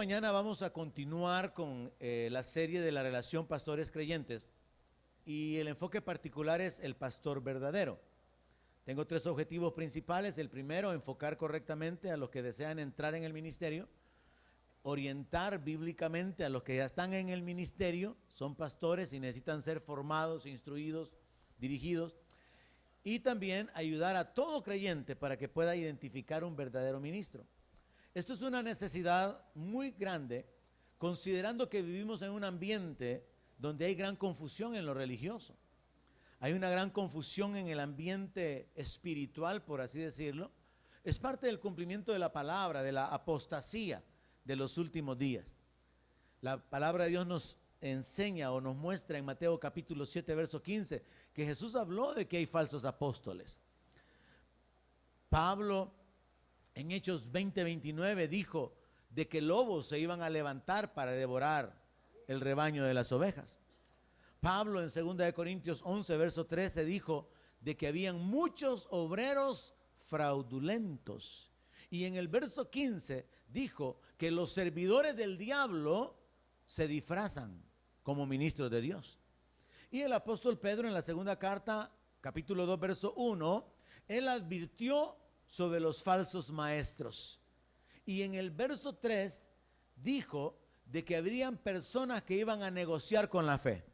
mañana vamos a continuar con la serie de la relación pastores-creyentes y el enfoque particular es el pastor verdadero. Tengo 3 objetivos principales. El primero, enfocar correctamente a los que desean entrar en el ministerio, orientar bíblicamente a los que ya están en el ministerio, son pastores y necesitan ser formados, instruidos, dirigidos, y también ayudar a todo creyente para que pueda identificar un verdadero ministro. Esto es una necesidad muy grande, considerando que vivimos en un ambiente donde hay gran confusión en lo religioso. Hay una gran confusión en el ambiente espiritual, por así decirlo. Es parte del cumplimiento de la palabra, de la apostasía de los últimos días. La palabra de Dios nos enseña o nos muestra en Mateo capítulo 7, verso 15, que Jesús habló de que hay falsos apóstoles. Pablo en Hechos 20:29 dijo de que lobos se iban a levantar para devorar el rebaño de las ovejas. Pablo en 2 Corintios 11, verso 13 dijo de que habían muchos obreros fraudulentos. Y en el verso 15 dijo que los servidores del diablo se disfrazan como ministros de Dios. Y el apóstol Pedro en la segunda carta, capítulo 2, verso 1, él advirtió sobre los falsos maestros. Y en el verso 3 dijo de que habrían personas que iban a negociar con la fe.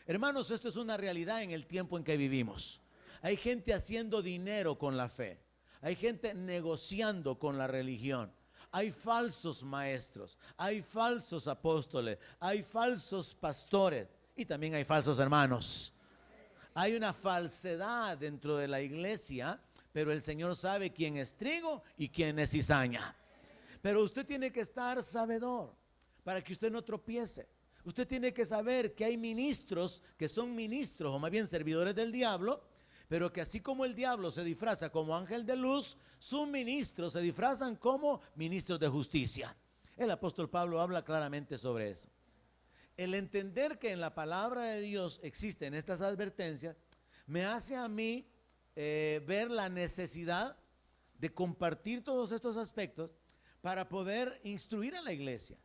Hermanos, esto es una realidad en el tiempo en que vivimos. Hay gente haciendo dinero con la fe. Hay gente negociando con la religión. Hay falsos maestros, hay falsos apóstoles, hay falsos pastores y también hay falsos hermanos. Hay una falsedad dentro de la iglesia, pero el Señor sabe quién es trigo y quién es cizaña. Pero usted tiene que estar sabedor para que usted no tropiece. Usted tiene que saber que hay ministros que son ministros, o más bien servidores del diablo, pero que así como el diablo se disfraza como ángel de luz, sus ministros se disfrazan como ministros de justicia. El apóstol Pablo habla claramente sobre eso. El entender que en la palabra de Dios existen estas advertencias, me hace a mí ver la necesidad de compartir todos estos aspectos para poder instruir a la iglesia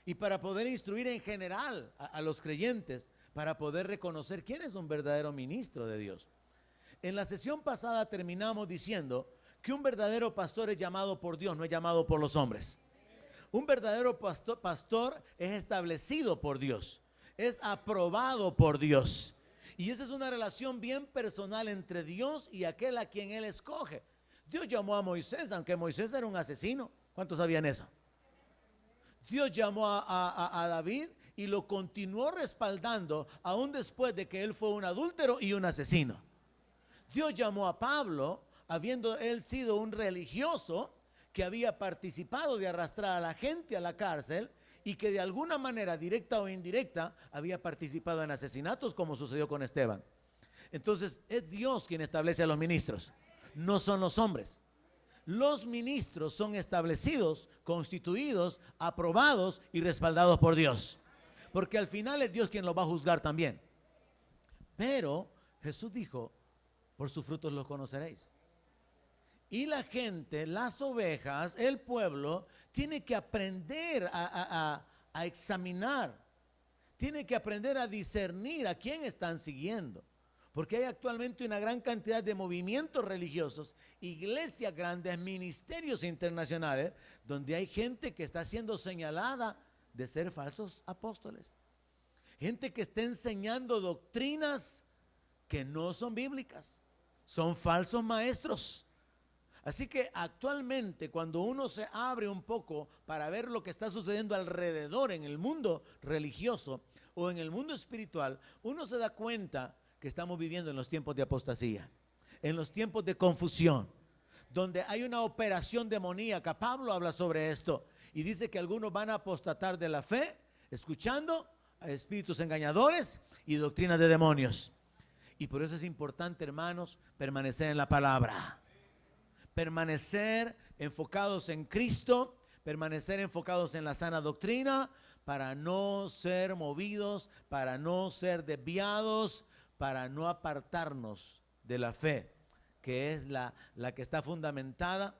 y para poder instruir en general a los creyentes, para poder reconocer quién es un verdadero ministro de Dios. En la sesión pasada terminamos diciendo que un verdadero pastor es llamado por Dios, no es llamado por los hombres. Un verdadero pastor es establecido por Dios, es aprobado por Dios. Y esa es una relación bien personal entre Dios y aquel a quien Él escoge. Dios llamó a Moisés, aunque Moisés era un asesino. ¿Cuántos sabían eso? Dios llamó a David y lo continuó respaldando aún después de que él fue un adúltero y un asesino. Dios llamó a Pablo, habiendo él sido un religioso que había participado de arrastrar a la gente a la cárcel y que de alguna manera, directa o indirecta, había participado en asesinatos, como sucedió con Esteban. Entonces es Dios quien establece a los ministros, no son los hombres. Los ministros son establecidos, constituidos, aprobados y respaldados por Dios, porque al final es Dios quien los va a juzgar también. Pero Jesús dijo: por sus frutos los conoceréis. Y la gente, las ovejas, el pueblo, tiene que aprender a examinar, tiene que aprender a discernir a quién están siguiendo. Porque hay actualmente una gran cantidad de movimientos religiosos, iglesias grandes, ministerios internacionales, donde hay gente que está siendo señalada de ser falsos apóstoles. Gente que está enseñando doctrinas que no son bíblicas, son falsos maestros. Así que actualmente, cuando uno se abre un poco para ver lo que está sucediendo alrededor en el mundo religioso o en el mundo espiritual, uno se da cuenta que estamos viviendo en los tiempos de apostasía, en los tiempos de confusión, donde hay una operación demoníaca. Pablo habla sobre esto y dice que algunos van a apostatar de la fe, escuchando a espíritus engañadores y doctrinas de demonios. Y por eso es importante, hermanos, permanecer en la palabra, permanecer enfocados en Cristo, permanecer enfocados en la sana doctrina, para no ser movidos, para no ser desviados, para no apartarnos de la fe, que es la que está fundamentada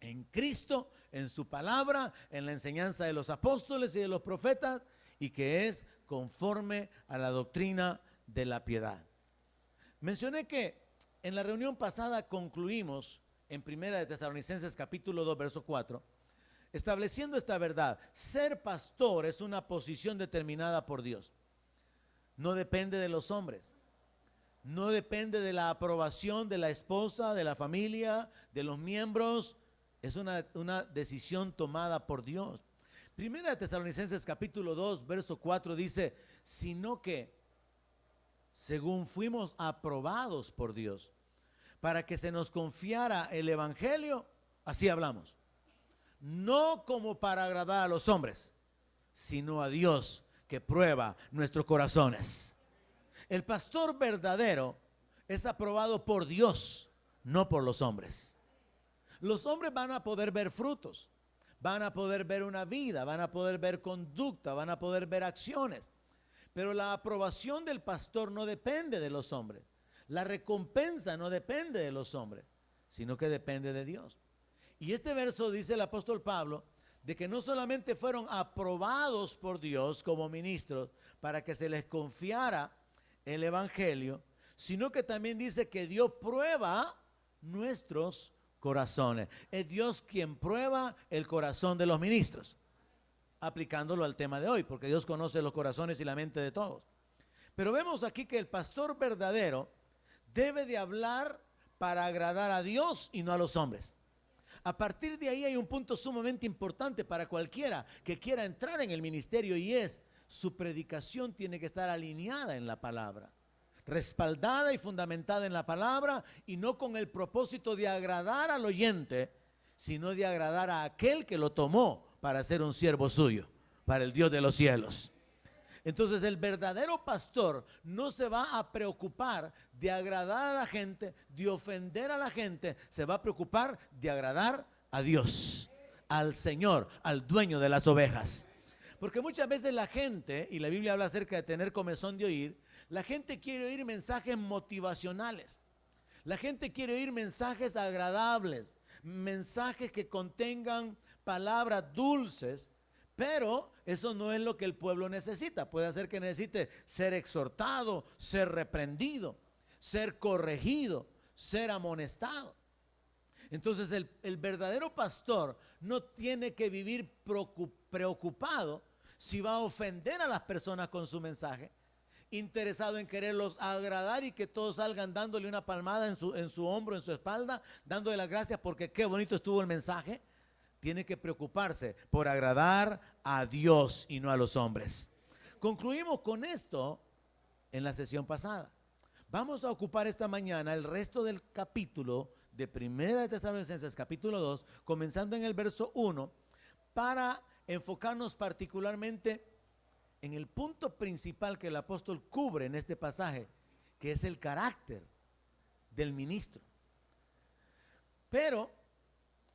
en Cristo en su palabra, en la enseñanza de los apóstoles y de los profetas, y que es conforme a la doctrina de la piedad. Mencioné que en la reunión pasada concluimos en Primera de Tesalonicenses capítulo 2, verso 4, estableciendo esta verdad: ser pastor es una posición determinada por Dios. No depende de los hombres, no depende de la aprobación de la esposa, de la familia, de los miembros. Es una decisión tomada por Dios. Primera de Tesalonicenses capítulo 2, verso 4 dice: sino que según fuimos aprobados por Dios para que se nos confiara el evangelio, así hablamos, no como para agradar a los hombres, sino a Dios que prueba nuestros corazones. El pastor verdadero es aprobado por Dios, no por los hombres. Los hombres van a poder ver frutos, van a poder ver una vida, van a poder ver conducta, van a poder ver acciones. Pero la aprobación del pastor no depende de los hombres. La recompensa no depende de los hombres, sino que depende de Dios. Y este verso dice el apóstol Pablo de que no solamente fueron aprobados por Dios como ministros para que se les confiara el evangelio, sino que también dice que Dios prueba nuestros corazones. Es Dios quien prueba el corazón de los ministros, aplicándolo al tema de hoy, porque Dios conoce los corazones y la mente de todos. Pero vemos aquí que el pastor verdadero debe de hablar para agradar a Dios y no a los hombres. A partir de ahí hay un punto sumamente importante para cualquiera que quiera entrar en el ministerio, y es: su predicación tiene que estar alineada en la palabra, respaldada y fundamentada en la palabra, y no con el propósito de agradar al oyente, sino de agradar a aquel que lo tomó para ser un siervo suyo, para el Dios de los cielos. Entonces el verdadero pastor no se va a preocupar de agradar a la gente, de ofender a la gente. Se va a preocupar de agradar a Dios, al Señor, al dueño de las ovejas. Porque muchas veces la gente, y la Biblia habla acerca de tener comezón de oír, la gente quiere oír mensajes motivacionales. La gente quiere oír mensajes agradables, mensajes que contengan palabras dulces. Pero eso no es lo que el pueblo necesita. Puede ser que necesite ser exhortado, ser reprendido, ser corregido, ser amonestado. Entonces el verdadero pastor no tiene que vivir preocupado si va a ofender a las personas con su mensaje, interesado en quererlos agradar y que todos salgan dándole una palmada en su hombro, en su espalda, dándole las gracias porque qué bonito estuvo el mensaje. Tiene que preocuparse por agradar a Dios y no a los hombres. Concluimos con esto en la sesión pasada. Vamos a ocupar esta mañana el resto del capítulo de Primera de Tesalonicenses, capítulo 2, comenzando en el verso 1, para enfocarnos particularmente en el punto principal que el apóstol cubre en este pasaje, que es el carácter del ministro. Pero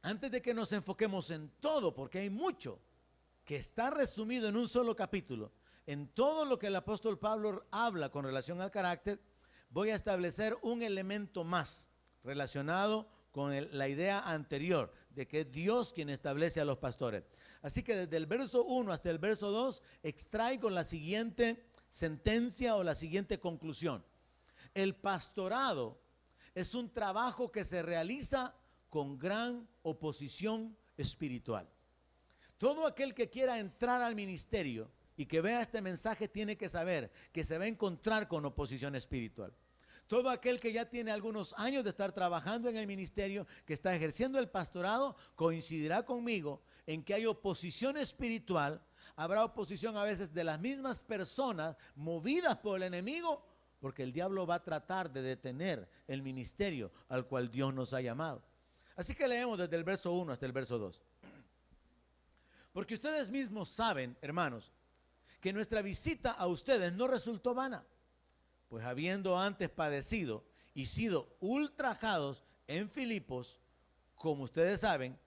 antes de que nos enfoquemos en todo, porque hay mucho que está resumido en un solo capítulo, en todo lo que el apóstol Pablo habla con relación al carácter, voy a establecer un elemento más relacionado con la idea anterior de que es Dios quien establece a los pastores. Así que desde el verso 1 hasta el verso 2 extraigo la siguiente sentencia o la siguiente conclusión: el pastorado es un trabajo que se realiza con gran oposición espiritual. Todo aquel que quiera entrar al ministerio y que vea este mensaje tiene que saber que se va a encontrar con oposición espiritual. Todo aquel que ya tiene algunos años de estar trabajando en el ministerio, que está ejerciendo el pastorado, coincidirá conmigo en que hay oposición espiritual. Habrá oposición a veces de las mismas personas movidas por el enemigo, porque el diablo va a tratar de detener el ministerio al cual Dios nos ha llamado. Así que leemos desde el verso 1 hasta el verso 2. Porque ustedes mismos saben, hermanos, que nuestra visita a ustedes no resultó vana, pues habiendo antes padecido y sido ultrajados en Filipos, como ustedes saben,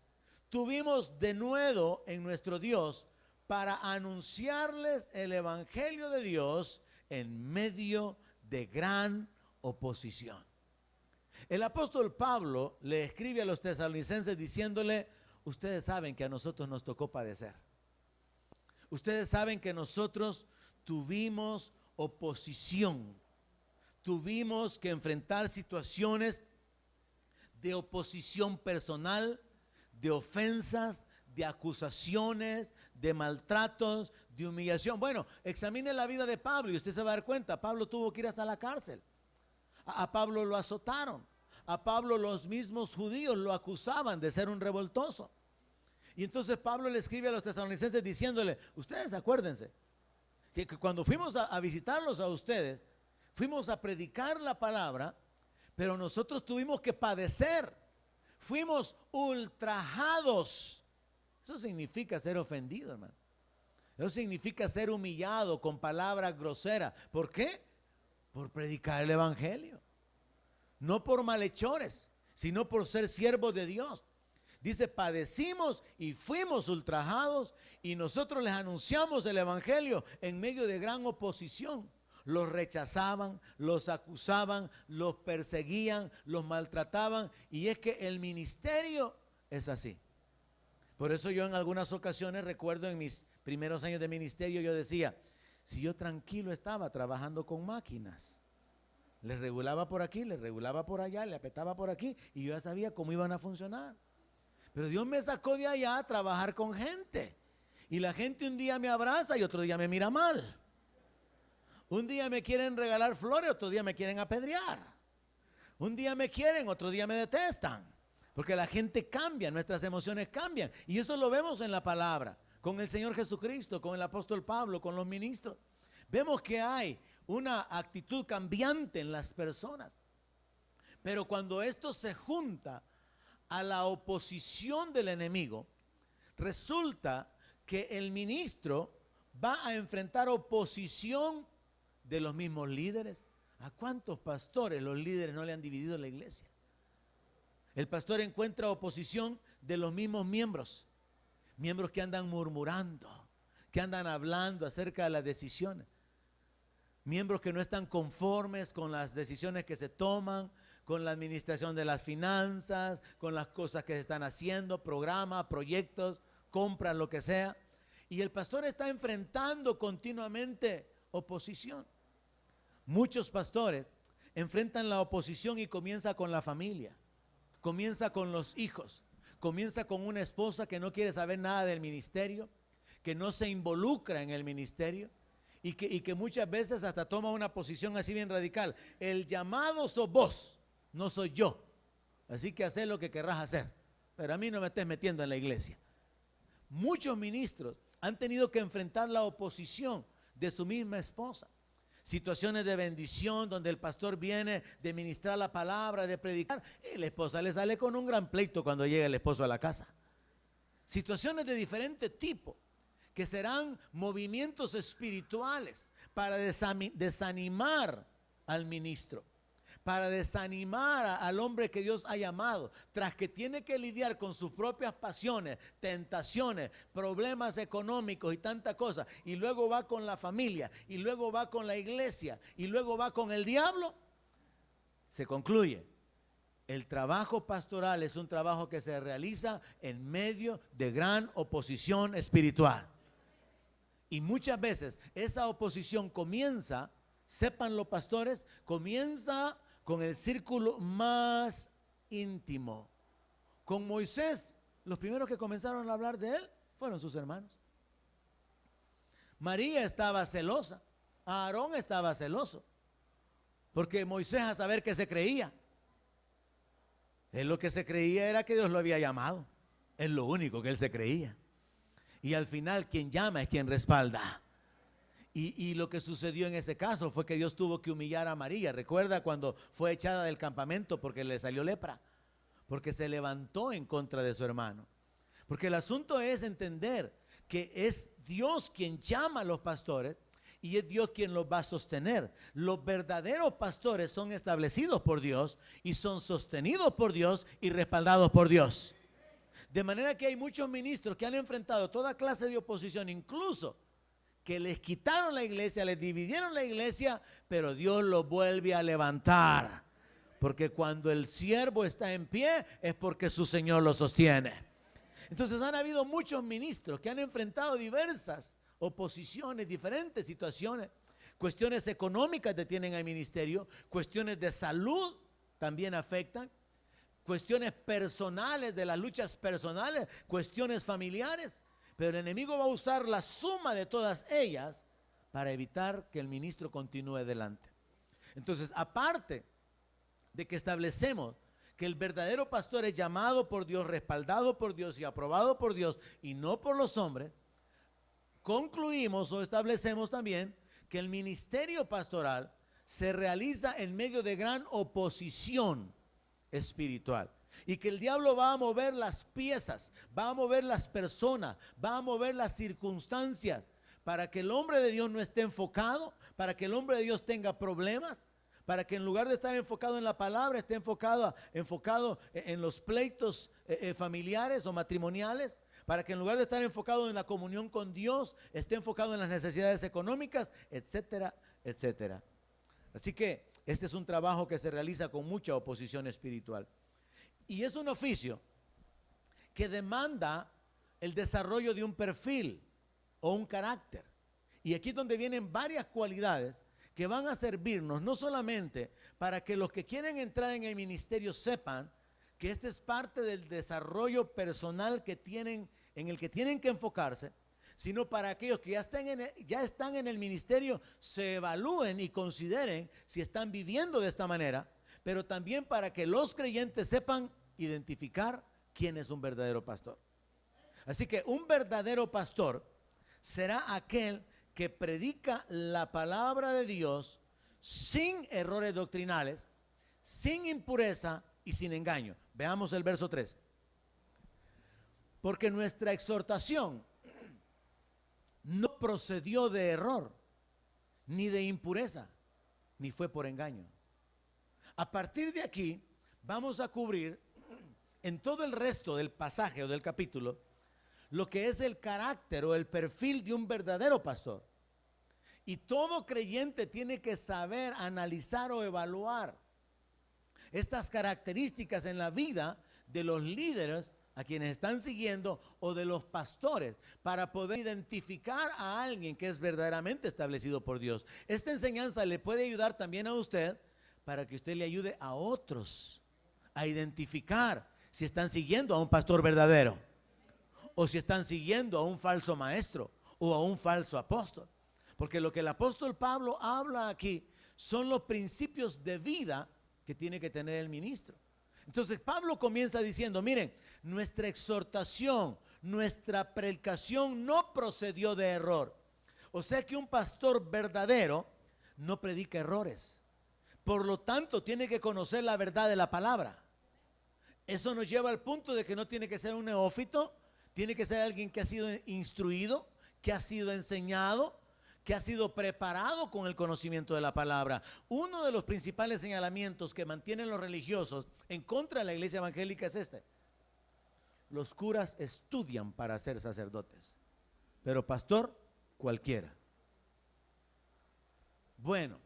tuvimos denuedo en nuestro Dios para anunciarles el evangelio de Dios en medio de gran oposición. El apóstol Pablo le escribe a los tesalonicenses diciéndole: Ustedes saben que a nosotros nos tocó padecer. Ustedes saben que nosotros tuvimos oposición. Tuvimos que enfrentar situaciones de oposición personal, de ofensas, de acusaciones, de maltratos, de humillación. Bueno, examine la vida de Pablo y usted se va a dar cuenta. Pablo tuvo que ir hasta la cárcel. A Pablo lo azotaron. A Pablo los mismos judíos lo acusaban de ser un revoltoso. Y entonces Pablo le escribe a los tesalonicenses diciéndole, ustedes acuérdense que cuando fuimos a visitarlos a ustedes, fuimos a predicar la palabra, pero nosotros tuvimos que padecer. Fuimos ultrajados. Eso significa ser ofendido, hermano. Eso significa ser humillado con palabras groseras. ¿Por qué? Por predicar el evangelio. No por malhechores, sino por ser siervos de Dios. Dice, padecimos y fuimos ultrajados y nosotros les anunciamos el evangelio en medio de gran oposición. Los rechazaban, los acusaban, los perseguían, los maltrataban. Y es que el ministerio es así. Por eso yo en algunas ocasiones recuerdo en mis primeros años de ministerio, yo decía, si yo tranquilo estaba trabajando con máquinas, les regulaba por aquí, les regulaba por allá, le apretaba por aquí y yo ya sabía cómo iban a funcionar. Pero Dios me sacó de allá a trabajar con gente. Y la gente un día me abraza y otro día me mira mal. Un día me quieren regalar flores, otro día me quieren apedrear. Un día me quieren, otro día me detestan. Porque la gente cambia, nuestras emociones cambian. Y eso lo vemos en la palabra, con el Señor Jesucristo, con el apóstol Pablo, con los ministros. Vemos que hay una actitud cambiante en las personas. Pero cuando esto se junta a la oposición del enemigo, resulta que el ministro va a enfrentar oposición de los mismos líderes. ¿A cuántos pastores los líderes no le han dividido la iglesia? El pastor encuentra oposición de los mismos miembros, miembros que andan murmurando, que andan hablando acerca de las decisiones, miembros que no están conformes con las decisiones que se toman, con la administración de las finanzas, con las cosas que se están haciendo, programas, proyectos, compras, lo que sea. Y el pastor está enfrentando continuamente oposición. Muchos pastores enfrentan la oposición y comienza con la familia, comienza con los hijos, comienza con una esposa que no quiere saber nada del ministerio, que no se involucra en el ministerio y que muchas veces hasta toma una posición así bien radical. El llamado sos vos, no soy yo. Así que haz lo que querrás hacer, pero a mí no me estés metiendo en la iglesia. Muchos ministros han tenido que enfrentar la oposición de su misma esposa. Situaciones de bendición donde el pastor viene de ministrar la palabra, de predicar, y la esposa le sale con un gran pleito cuando llega el esposo a la casa. Situaciones de diferente tipo, que serán movimientos espirituales para desanimar al ministro, para desanimar al hombre que Dios ha llamado, tras que tiene que lidiar con sus propias pasiones, tentaciones, problemas económicos y tanta cosa, y luego va con la familia, y luego va con la iglesia, y luego va con el diablo. Se concluye, el trabajo pastoral es un trabajo que se realiza en medio de gran oposición espiritual. Y muchas veces esa oposición comienza, sepan los pastores, comienza con el círculo más íntimo. Con Moisés, los primeros que comenzaron a hablar de él fueron sus hermanos. María estaba celosa, Aarón estaba celoso, porque Moisés a saber qué se creía. Él lo que se creía era que Dios lo había llamado. Es lo único que él se creía. Y al final quien llama es quien respalda. Y lo que sucedió en ese caso fue que Dios tuvo que humillar a María. Recuerda cuando fue echada del campamento porque le salió lepra, porque se levantó en contra de su hermano. Porque el asunto es entender que es Dios quien llama a los pastores y es Dios quien los va a sostener. Los verdaderos pastores son establecidos por Dios y son sostenidos por Dios y respaldados por Dios. De manera que hay muchos ministros que han enfrentado toda clase de oposición, incluso que les quitaron la iglesia, les dividieron la iglesia, pero Dios los vuelve a levantar. Porque cuando el siervo está en pie es porque su Señor lo sostiene. Entonces han habido muchos ministros que han enfrentado diversas oposiciones, diferentes situaciones. Cuestiones económicas detienen al ministerio, cuestiones de salud también afectan, cuestiones personales, de las luchas personales, cuestiones familiares. Pero el enemigo va a usar la suma de todas ellas para evitar que el ministro continúe adelante. Entonces, aparte de que establecemos que el verdadero pastor es llamado por Dios, respaldado por Dios y aprobado por Dios y no por los hombres, concluimos o establecemos también que el ministerio pastoral se realiza en medio de gran oposición espiritual y que el diablo va a mover las piezas, va a mover las personas, va a mover las circunstancias para que el hombre de Dios no esté enfocado, para que el hombre de Dios tenga problemas, para que en lugar de estar enfocado en la palabra, esté enfocado en los pleitos familiares o matrimoniales, para que en lugar de estar enfocado en la comunión con Dios, esté enfocado en las necesidades económicas, etcétera, etcétera. Así que este es un trabajo que se realiza con mucha oposición espiritual. Y es un oficio que demanda el desarrollo de un perfil o un carácter. Y aquí es donde vienen varias cualidades que van a servirnos no solamente para que los que quieren entrar en el ministerio sepan que este es parte del desarrollo personal que tienen, en el que tienen que enfocarse, sino para aquellos que ya están en el ministerio se evalúen y consideren si están viviendo de esta manera, pero también para que los creyentes sepan identificar quién es un verdadero pastor. Así que un verdadero pastor será aquel que predica la palabra de Dios sin errores doctrinales, sin impureza y sin engaño. Veamos el verso 3. Porque nuestra exhortación no procedió de error, ni de impureza, ni fue por engaño. A partir de aquí vamos a cubrir en todo el resto del pasaje o del capítulo lo que es el carácter o el perfil de un verdadero pastor. Y todo creyente tiene que saber analizar o evaluar estas características en la vida de los líderes a quienes están siguiendo o de los pastores para poder identificar a alguien que es verdaderamente establecido por Dios. Esta enseñanza le puede ayudar también a usted para que usted le ayude a otros a identificar si están siguiendo a un pastor verdadero o si están siguiendo a un falso maestro o a un falso apóstol. Porque lo que el apóstol Pablo habla aquí son los principios de vida que tiene que tener el ministro. Entonces Pablo comienza diciendo, miren, nuestra exhortación, nuestra predicación no procedió de error. O sea que un pastor verdadero no predica errores. Por lo tanto, tiene que conocer la verdad de la palabra. Eso nos lleva al punto de que no tiene que ser un neófito, tiene que ser alguien que ha sido instruido, que ha sido enseñado, que ha sido preparado con el conocimiento de la palabra. Uno de los principales señalamientos que mantienen los religiosos en contra de la iglesia evangélica es este: los curas estudian para ser sacerdotes, pero pastor cualquiera. Bueno,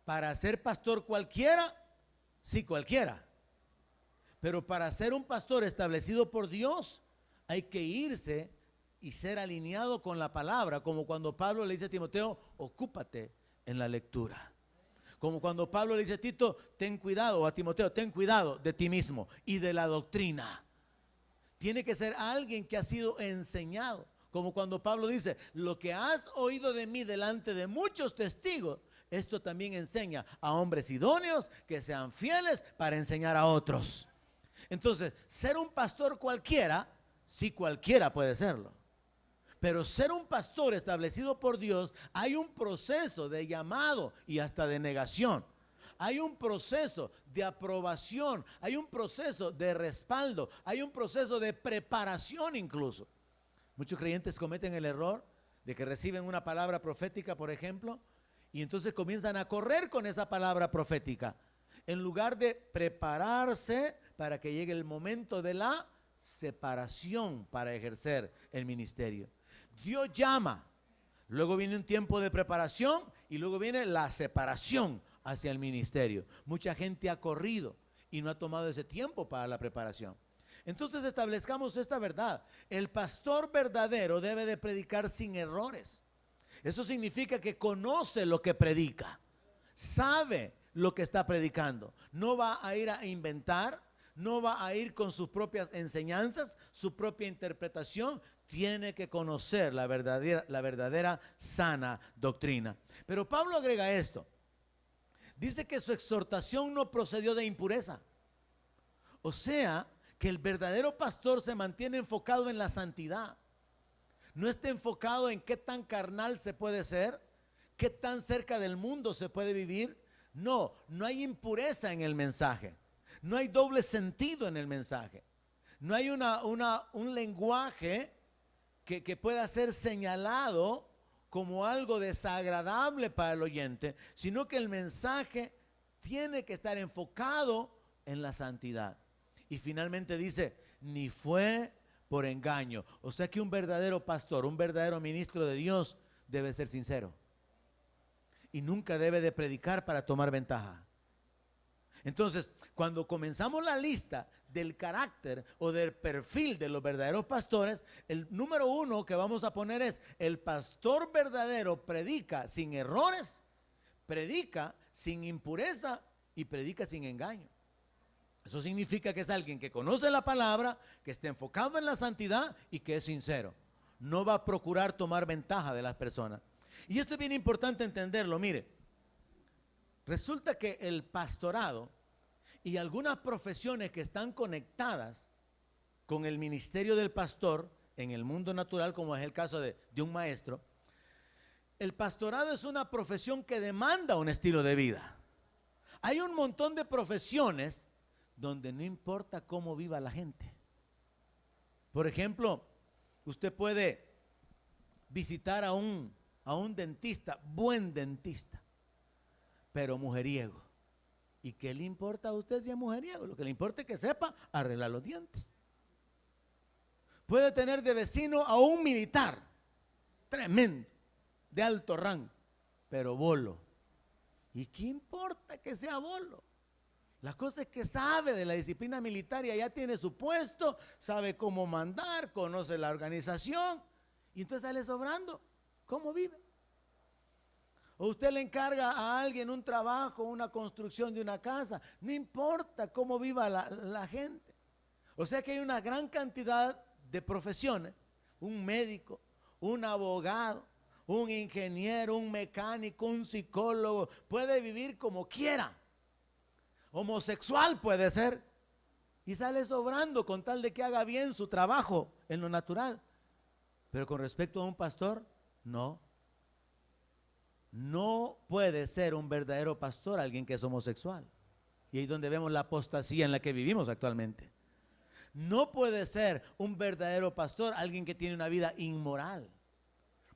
para ser pastor cualquiera, sí, cualquiera, pero para ser un pastor establecido por Dios hay que irse y ser alineado con la palabra, como cuando Pablo le dice a Timoteo, ocúpate en la lectura. Como cuando Pablo le dice a Tito, ten cuidado, o a Timoteo, ten cuidado de ti mismo y de la doctrina. Tiene que ser alguien que ha sido enseñado, como cuando Pablo dice, lo que has oído de mí delante de muchos testigos, esto también enseña a hombres idóneos que sean fieles para enseñar a otros. Entonces, ser un pastor cualquiera, sí, cualquiera puede serlo. Pero ser un pastor establecido por Dios, hay un proceso de llamado y hasta de negación. Hay un proceso de aprobación, hay un proceso de respaldo, hay un proceso de preparación incluso. Muchos creyentes cometen el error de que reciben una palabra profética, por ejemplo, y entonces comienzan a correr con esa palabra profética, en lugar de prepararse para que llegue el momento de la separación para ejercer el ministerio. Dios llama, luego viene un tiempo de preparación y luego viene la separación hacia el ministerio. Mucha gente ha corrido y no ha tomado ese tiempo para la preparación. Entonces establezcamos esta verdad. El pastor verdadero debe de predicar sin errores. Eso significa que conoce lo que predica, sabe lo que está predicando. No va a ir a inventar, no va a ir con sus propias enseñanzas, su propia interpretación. Tiene que conocer la verdadera sana doctrina. Pero Pablo agrega esto. Dice que su exhortación no procedió de impureza. O sea, que el verdadero pastor se mantiene enfocado en la santidad. No está enfocado en qué tan carnal se puede ser, qué tan cerca del mundo se puede vivir. No, no hay impureza en el mensaje. No hay doble sentido en el mensaje. No hay un lenguaje que pueda ser señalado como algo desagradable para el oyente, sino que el mensaje tiene que estar enfocado en la santidad. Y finalmente dice, ni fue por engaño. O sea que un verdadero pastor, un verdadero ministro de Dios debe ser sincero. Y nunca debe de predicar para tomar ventaja. Entonces, cuando comenzamos la lista del carácter o del perfil de los verdaderos pastores, el número 1 que vamos a poner es: el pastor verdadero predica sin errores, predica sin impureza y predica sin engaño. Eso significa que es alguien que conoce la palabra, que está enfocado en la santidad y que es sincero. No va a procurar tomar ventaja de las personas. Y esto es bien importante entenderlo. Mire, resulta que el pastorado y algunas profesiones que están conectadas con el ministerio del pastor en el mundo natural, como es el caso de un maestro, el pastorado es una profesión que demanda un estilo de vida. Hay un montón de profesiones donde no importa cómo viva la gente. Por ejemplo, usted puede visitar a un dentista, buen dentista, pero mujeriego. ¿Y qué le importa a usted si es mujeriego? Lo que le importa es que sepa arreglar los dientes. Puede tener de vecino a un militar, tremendo, de alto rango, pero bolo. ¿Y qué importa que sea bolo? La cosa es que sabe de la disciplina militar y ya tiene su puesto, sabe cómo mandar, conoce la organización y entonces sale sobrando. ¿Cómo vive? O usted le encarga a alguien un trabajo, una construcción de una casa, no importa cómo viva la gente. O sea que hay una gran cantidad de profesiones: un médico, un abogado, un ingeniero, un mecánico, un psicólogo, puede vivir como quiera. Homosexual puede ser y sale sobrando con tal de que haga bien su trabajo en lo natural. Pero con respecto a un pastor, no. No puede ser un verdadero pastor alguien que es homosexual. Y ahí es donde vemos la apostasía en la que vivimos actualmente. No puede ser un verdadero pastor alguien que tiene una vida inmoral.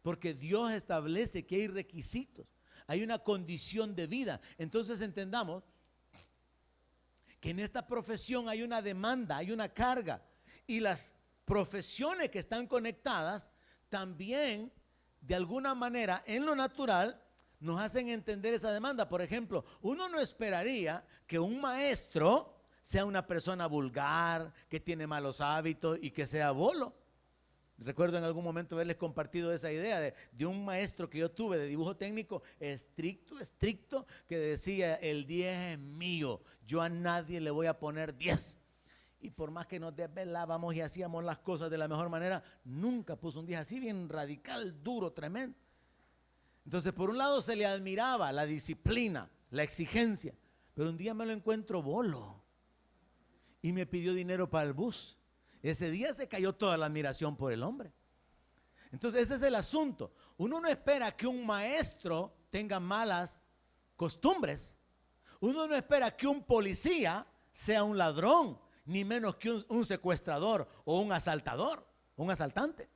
Porque Dios establece que hay requisitos, hay una condición de vida. Entonces entendamos que en esta profesión hay una demanda, hay una carga. Y las profesiones que están conectadas también, de alguna manera, en lo natural, nos hacen entender esa demanda. Por ejemplo, uno no esperaría que un maestro sea una persona vulgar, que tiene malos hábitos y que sea bolo. Recuerdo en algún momento haberles compartido esa idea de un maestro que yo tuve de dibujo técnico estricto, que decía: el 10 es mío, yo a nadie le voy a poner 10. Y por más que nos desvelábamos y hacíamos las cosas de la mejor manera, nunca puso un 10 así, bien radical, duro, tremendo. Entonces, por un lado se le admiraba la disciplina, la exigencia, pero un día me lo encuentro bolo y me pidió dinero para el bus. Ese día se cayó toda la admiración por el hombre. Entonces ese es el asunto. Uno no espera que un maestro tenga malas costumbres. Uno no espera que un policía sea un ladrón, ni menos que un secuestrador o un asaltador, un asaltante.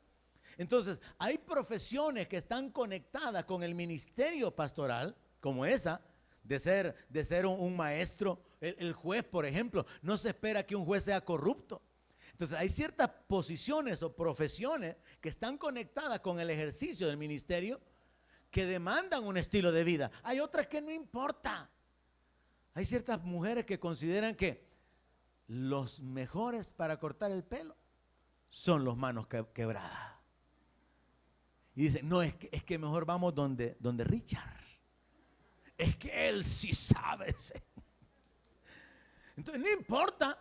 Entonces hay profesiones que están conectadas con el ministerio pastoral, como esa de ser un maestro. El juez, por ejemplo, no se espera que un juez sea corrupto. Entonces hay ciertas posiciones o profesiones que están conectadas con el ejercicio del ministerio que demandan un estilo de vida. Hay otras que no importa. Hay ciertas mujeres que consideran que los mejores para cortar el pelo son los manos quebradas. Y dice, no, es que mejor vamos donde Richard. Es que él sí sabe. Entonces no importa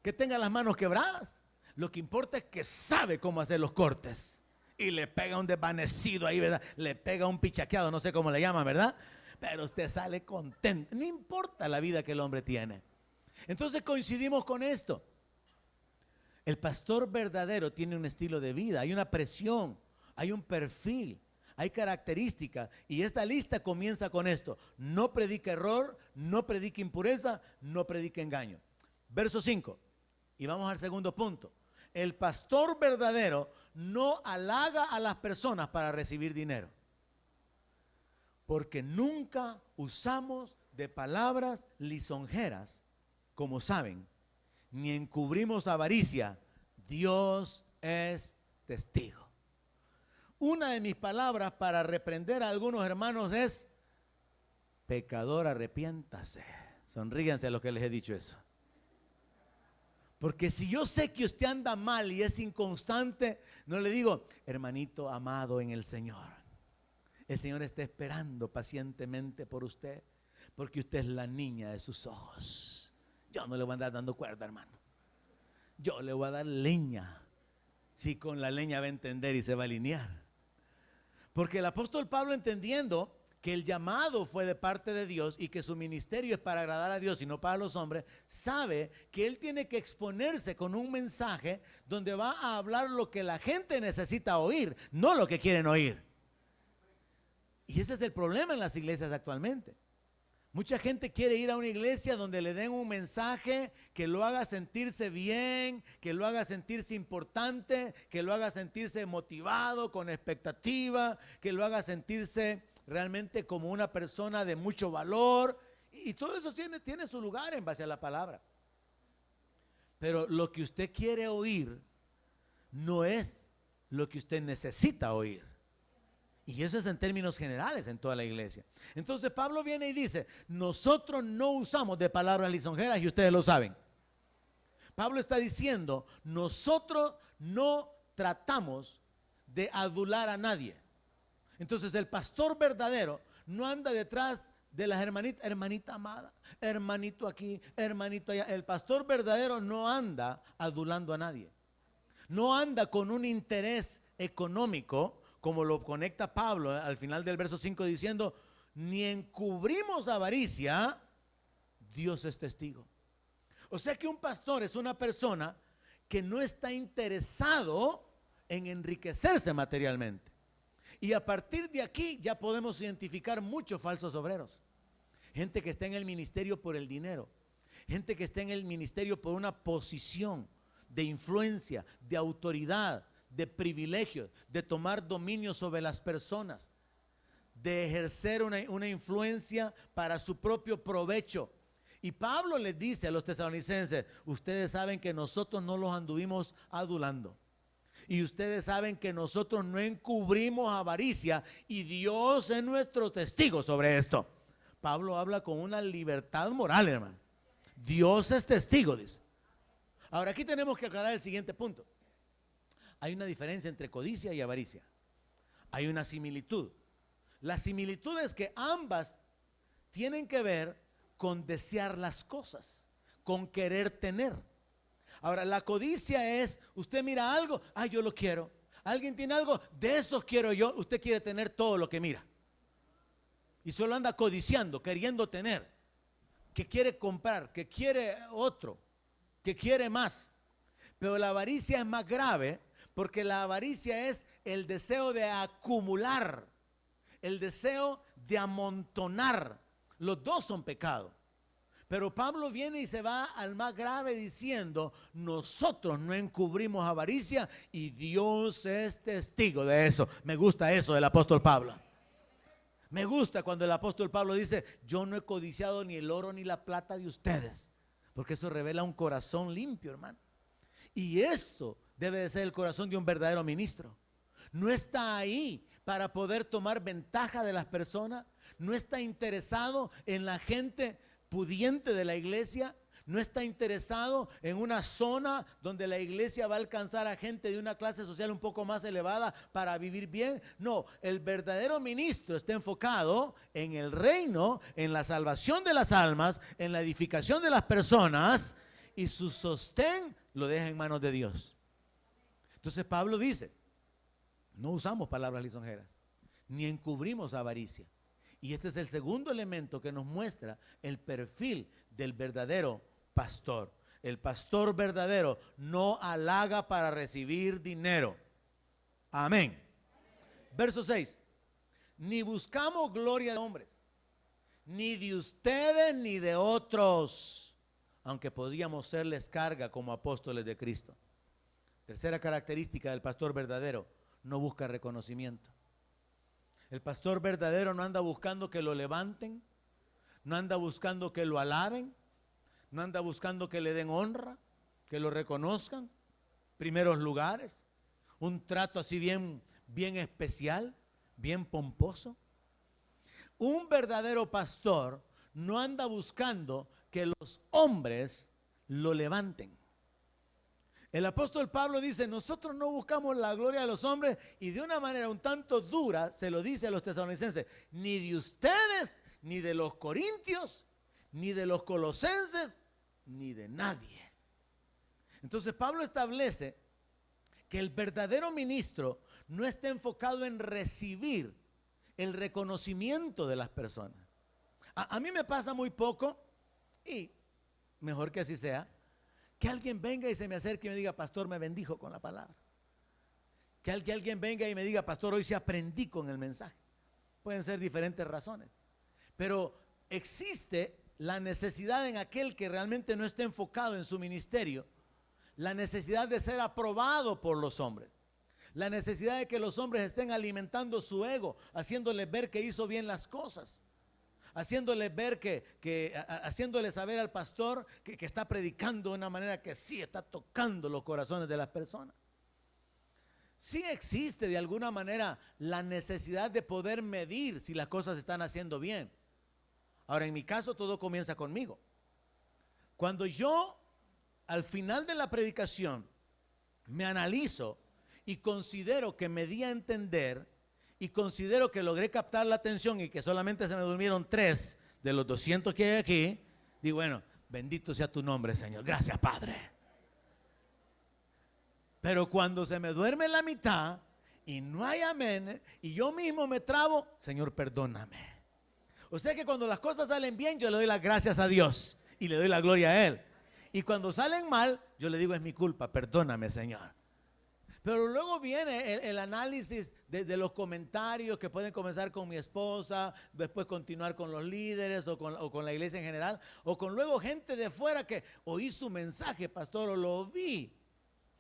que tenga las manos quebradas. Lo que importa es que sabe cómo hacer los cortes. Y le pega un desvanecido ahí, ¿verdad? Le pega un pichaqueado, no sé cómo le llaman, ¿verdad? Pero usted sale contento. No importa la vida que el hombre tiene. Entonces coincidimos con esto. El pastor verdadero tiene un estilo de vida, hay una presión, hay un perfil, hay características. Y esta lista comienza con esto: no predica error, no predica impureza, no predica engaño. Verso 5, y vamos al segundo punto. El pastor verdadero no halaga a las personas para recibir dinero, porque nunca usamos de palabras lisonjeras, como saben, ni encubrimos avaricia. Dios es testigo. Una de mis palabras para reprender a algunos hermanos es: pecador, arrepiéntase. Sonríganse a los que les he dicho eso. Porque si yo sé que usted anda mal y es inconstante, no le digo, hermanito amado en el Señor, el Señor está esperando pacientemente por usted, porque usted es la niña de sus ojos. Yo no le voy a andar dando cuerda, hermano. Yo le voy a dar leña. Si con la leña va a entender y se va a alinear. Porque el apóstol Pablo, entendiendo que el llamado fue de parte de Dios y que su ministerio es para agradar a Dios y no para los hombres, sabe que él tiene que exponerse con un mensaje donde va a hablar lo que la gente necesita oír, no lo que quieren oír. Y ese es el problema en las iglesias actualmente. Mucha gente quiere ir a una iglesia donde le den un mensaje que lo haga sentirse bien, que lo haga sentirse importante, que lo haga sentirse motivado, con expectativa, que lo haga sentirse realmente como una persona de mucho valor. Y todo eso tiene su lugar en base a la palabra. Pero lo que usted quiere oír no es lo que usted necesita oír. Y eso es en términos generales en toda la iglesia. Entonces Pablo viene y dice: nosotros no usamos de palabras lisonjeras, y ustedes lo saben. Pablo está diciendo: nosotros no tratamos de adular a nadie. Entonces el pastor verdadero no anda detrás de las hermanitas, hermanita amada, hermanito aquí, hermanito allá. El pastor verdadero no anda adulando a nadie. No anda con un interés económico, como lo conecta Pablo al final del verso 5 diciendo: ni encubrimos avaricia, Dios es testigo. O sea que un pastor es una persona que no está interesado en enriquecerse materialmente. Y a partir de aquí ya podemos identificar muchos falsos obreros. Gente que está en el ministerio por el dinero. Gente que está en el ministerio por una posición de influencia, de autoridad, de privilegios, de tomar dominio sobre las personas, de ejercer una influencia para su propio provecho. Y Pablo les dice a los tesalonicenses: ustedes saben que nosotros no los anduvimos adulando. Y ustedes saben que nosotros no encubrimos avaricia, y Dios es nuestro testigo sobre esto. Pablo habla con una libertad moral, hermano. Dios es testigo, dice. Ahora aquí tenemos que aclarar el siguiente punto. Hay una diferencia entre codicia y avaricia. Hay una similitud. La similitud es que ambas tienen que ver con desear las cosas, con querer tener. Ahora, la codicia es: usted mira algo, yo lo quiero. Alguien tiene algo, de eso quiero yo. Usted quiere tener todo lo que mira. Y solo anda codiciando, queriendo tener. Que quiere comprar, que quiere otro, que quiere más. Pero la avaricia es más grave, porque la avaricia es el deseo de acumular, el deseo de amontonar. Los dos son pecado. Pero Pablo viene y se va al más grave diciendo: nosotros no encubrimos avaricia, y Dios es testigo de eso. Me gusta eso del apóstol Pablo. Me gusta cuando el apóstol Pablo dice: yo no he codiciado ni el oro ni la plata de ustedes, porque eso revela un corazón limpio, hermano. Y eso debe de ser el corazón de un verdadero ministro. No está ahí para poder tomar ventaja de las personas. No está interesado en la gente pudiente de la iglesia. No está interesado en una zona donde la iglesia va a alcanzar a gente de una clase social un poco más elevada para vivir bien. No, el verdadero ministro está enfocado en el reino, en la salvación de las almas, en la edificación de las personas, y su sostén lo deja en manos de Dios. Entonces Pablo dice, no usamos palabras lisonjeras, ni encubrimos avaricia. Y este es el segundo elemento que nos muestra el perfil del verdadero pastor. El pastor verdadero no halaga para recibir dinero. Amén. Verso 6. Ni buscamos gloria de hombres, ni de ustedes ni de otros, aunque podíamos serles carga como apóstoles de Cristo. Tercera característica del pastor verdadero: no busca reconocimiento. El pastor verdadero no anda buscando que lo levanten, no anda buscando que lo alaben, no anda buscando que le den honra, que lo reconozcan, primeros lugares, un trato así bien especial, bien pomposo. Un verdadero pastor no anda buscando que los hombres lo levanten. El apóstol Pablo dice, nosotros no buscamos la gloria de los hombres, y de una manera un tanto dura se lo dice a los tesalonicenses, ni de ustedes, ni de los corintios, ni de los colosenses, ni de nadie. Entonces Pablo establece que el verdadero ministro no está enfocado en recibir el reconocimiento de las personas. A mí me pasa muy poco, y mejor que así sea, que alguien venga y se me acerque y me diga, pastor, me bendijo con la palabra. Que alguien venga y me diga, pastor, hoy sí aprendí con el mensaje. Pueden ser diferentes razones, pero existe la necesidad en aquel que realmente no esté enfocado en su ministerio, la necesidad de ser aprobado por los hombres, la necesidad de que los hombres estén alimentando su ego, haciéndoles ver que hizo bien las cosas, haciéndole ver haciéndole saber al pastor que está predicando de una manera que sí está tocando los corazones de las personas. Sí existe de alguna manera la necesidad de poder medir si las cosas se están haciendo bien. Ahora, en mi caso todo comienza conmigo. Cuando yo al final de la predicación me analizo y considero que me di a entender, y considero que logré captar la atención y que solamente se me durmieron 3 de los 200 que hay aquí, digo, bueno, bendito sea tu nombre, Señor, gracias, Padre. Pero cuando se me duerme la mitad y no hay amén, y yo mismo me trabo, Señor, perdóname. O sea que cuando las cosas salen bien, yo le doy las gracias a Dios y le doy la gloria a Él. Y cuando salen mal, yo le digo, es mi culpa, perdóname, Señor. Pero luego viene el análisis de los comentarios que pueden comenzar con mi esposa, después continuar con los líderes o con la iglesia en general, o con luego gente de fuera que oí su mensaje, pastor, o lo vi,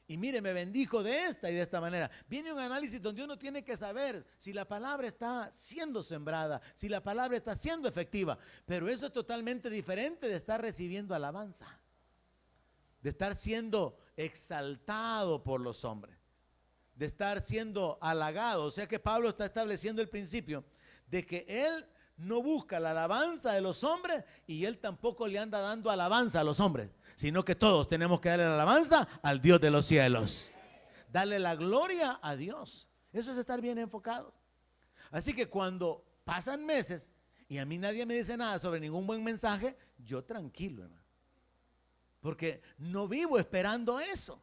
y mire, me bendijo de esta y de esta manera. Viene un análisis donde uno tiene que saber si la palabra está siendo sembrada, si la palabra está siendo efectiva. Pero eso es totalmente diferente de estar recibiendo alabanza, de estar siendo exaltado por los hombres, de estar siendo halagado. O sea que Pablo está estableciendo el principio de que él no busca la alabanza de los hombres, y él tampoco le anda dando alabanza a los hombres, sino que todos tenemos que darle la alabanza al Dios de los cielos, darle la gloria a Dios. Eso es estar bien enfocados. Así que cuando pasan meses y a mí nadie me dice nada sobre ningún buen mensaje, yo tranquilo, hermano, porque no vivo esperando eso.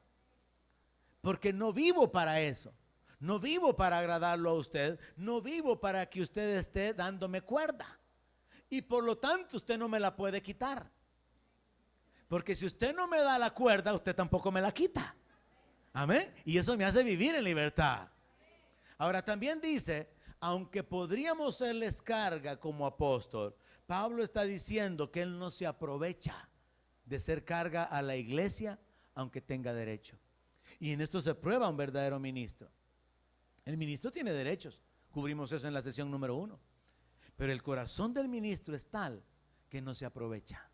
Porque no vivo para eso, no vivo para agradarlo a usted, no vivo para que usted esté dándome cuerda, y por lo tanto usted no me la puede quitar, porque si usted no me da la cuerda, usted tampoco me la quita. Amén. Y eso me hace vivir en libertad. Ahora también dice, aunque podríamos serles carga como apóstol, Pablo está diciendo que él no se aprovecha de ser carga a la iglesia, aunque tenga derecho. Y en esto se prueba un verdadero ministro. El ministro tiene derechos, cubrimos eso en la sesión número 1. Pero el corazón del ministro es tal que no se aprovecha.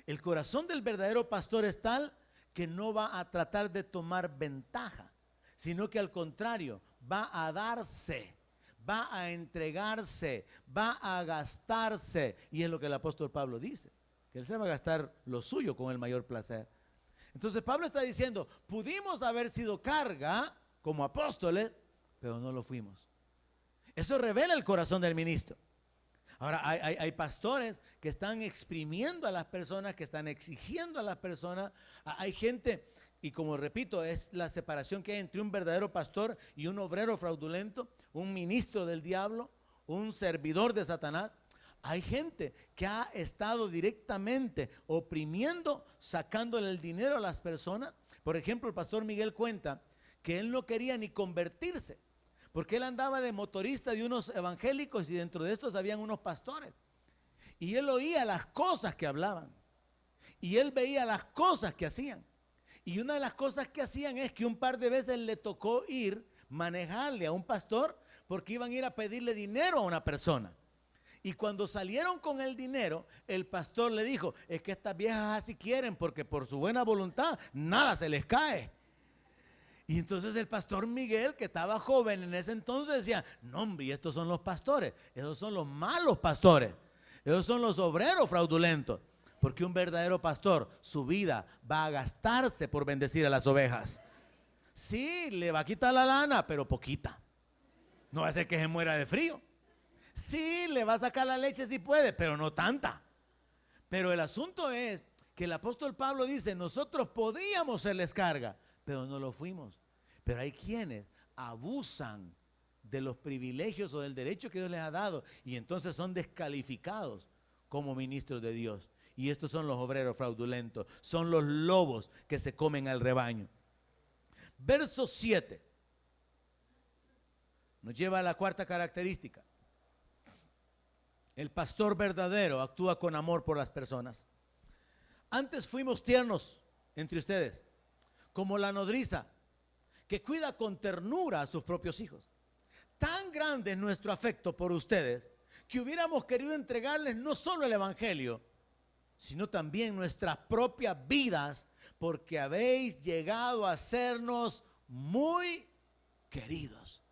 El corazón del verdadero pastor es tal que no va a tratar de tomar ventaja, sino que al contrario, va a darse, va a entregarse, va a gastarse. Y es lo que el apóstol Pablo dice, que Él se va a gastar lo suyo con el mayor placer. Entonces Pablo está diciendo, pudimos haber sido carga como apóstoles, pero no lo fuimos. Eso revela el corazón del ministro. Ahora hay pastores que están exprimiendo a las personas, que están exigiendo a las personas. Hay gente, y como repito, es la separación que hay entre un verdadero pastor y un obrero fraudulento, un ministro del diablo, un servidor de Satanás. Hay gente que ha estado directamente oprimiendo, sacándole el dinero a las personas. Por ejemplo, el pastor Miguel cuenta que él no quería ni convertirse, porque él andaba de motorista de unos evangélicos y dentro de estos habían unos pastores. Y él oía las cosas que hablaban. Y él veía las cosas que hacían. Y una de las cosas que hacían es que un par de veces le tocó manejarle a un pastor, porque iban a ir a pedirle dinero a una persona. Y cuando salieron con el dinero, el pastor le dijo, es que estas viejas así quieren, porque por su buena voluntad nada se les cae. Y entonces el pastor Miguel, que estaba joven en ese entonces, decía, no hombre, estos son los pastores, esos son los malos pastores, esos son los obreros fraudulentos. Porque un verdadero pastor, su vida va a gastarse por bendecir a las ovejas. Sí, le va a quitar la lana, pero poquita. No va a ser que se muera de frío. Sí, le va a sacar la leche si puede, pero no tanta. Pero el asunto es que el apóstol Pablo dice, nosotros podíamos serles carga, pero no lo fuimos. Pero hay quienes abusan de los privilegios o del derecho que Dios les ha dado y entonces son descalificados como ministros de Dios. Y estos son los obreros fraudulentos, son los lobos que se comen al rebaño. Verso 7 nos lleva a la cuarta característica. El pastor verdadero actúa con amor por las personas. Antes fuimos tiernos entre ustedes, como la nodriza que cuida con ternura a sus propios hijos. Tan grande es nuestro afecto por ustedes que hubiéramos querido entregarles no solo el evangelio, sino también nuestras propias vidas, porque habéis llegado a sernos muy queridos.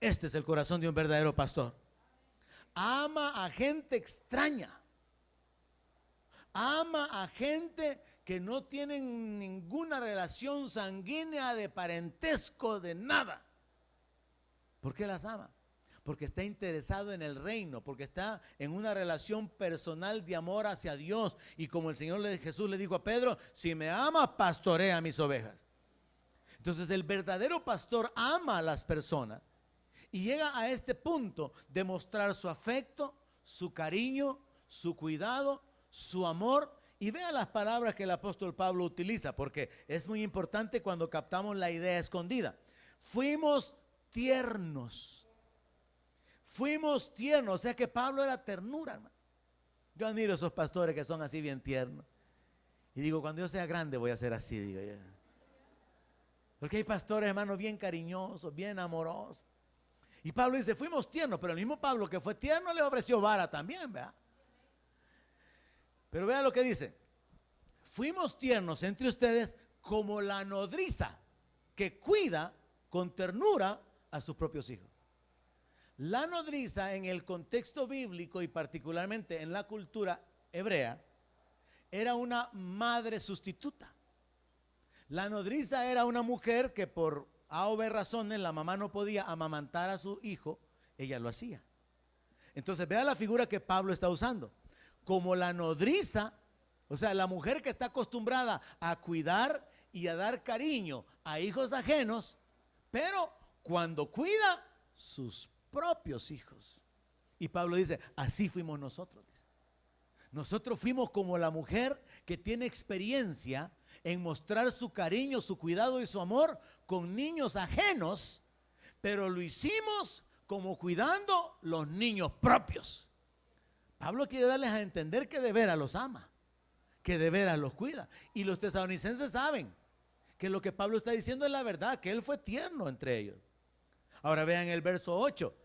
Este es el corazón de un verdadero pastor. Ama a gente extraña. Ama a gente que no tienen ninguna relación sanguínea, de parentesco, de nada. ¿Por qué las ama? Porque está interesado en el reino, porque está en una relación personal de amor hacia Dios. Y como el Señor Jesús le dijo a Pedro, si me amas, pastorea mis ovejas. Entonces el verdadero pastor ama a las personas y llega a este punto de mostrar su afecto, su cariño, su cuidado, su amor. Y vea las palabras que el apóstol Pablo utiliza, porque es muy importante cuando captamos la idea escondida. Fuimos tiernos. Fuimos tiernos, o sea que Pablo era ternura, hermano. Yo admiro a esos pastores que son así bien tiernos. Y digo, cuando yo sea grande voy a ser así, digo yo. Porque hay pastores, hermanos, bien cariñosos, bien amorosos. Y Pablo dice, fuimos tiernos, pero el mismo Pablo que fue tierno le ofreció vara también, ¿verdad? Pero vea lo que dice. Fuimos tiernos entre ustedes como la nodriza que cuida con ternura a sus propios hijos. La nodriza en el contexto bíblico y particularmente en la cultura hebrea era una madre sustituta. La nodriza era una mujer que por A o B razones la mamá no podía amamantar a su hijo, ella lo hacía. Entonces vea la figura que Pablo está usando. Como la nodriza, o sea, la mujer que está acostumbrada a cuidar y a dar cariño a hijos ajenos, pero cuando cuida sus propios hijos. Y Pablo dice, así fuimos nosotros. Nosotros fuimos como la mujer que tiene experiencia en mostrar su cariño, su cuidado y su amor con niños ajenos, pero lo hicimos como cuidando los niños propios. Pablo quiere darles a entender que de veras los ama, que de veras los cuida. Y los tesalonicenses saben que lo que Pablo está diciendo es la verdad, que él fue tierno entre ellos. Ahora vean el verso 8.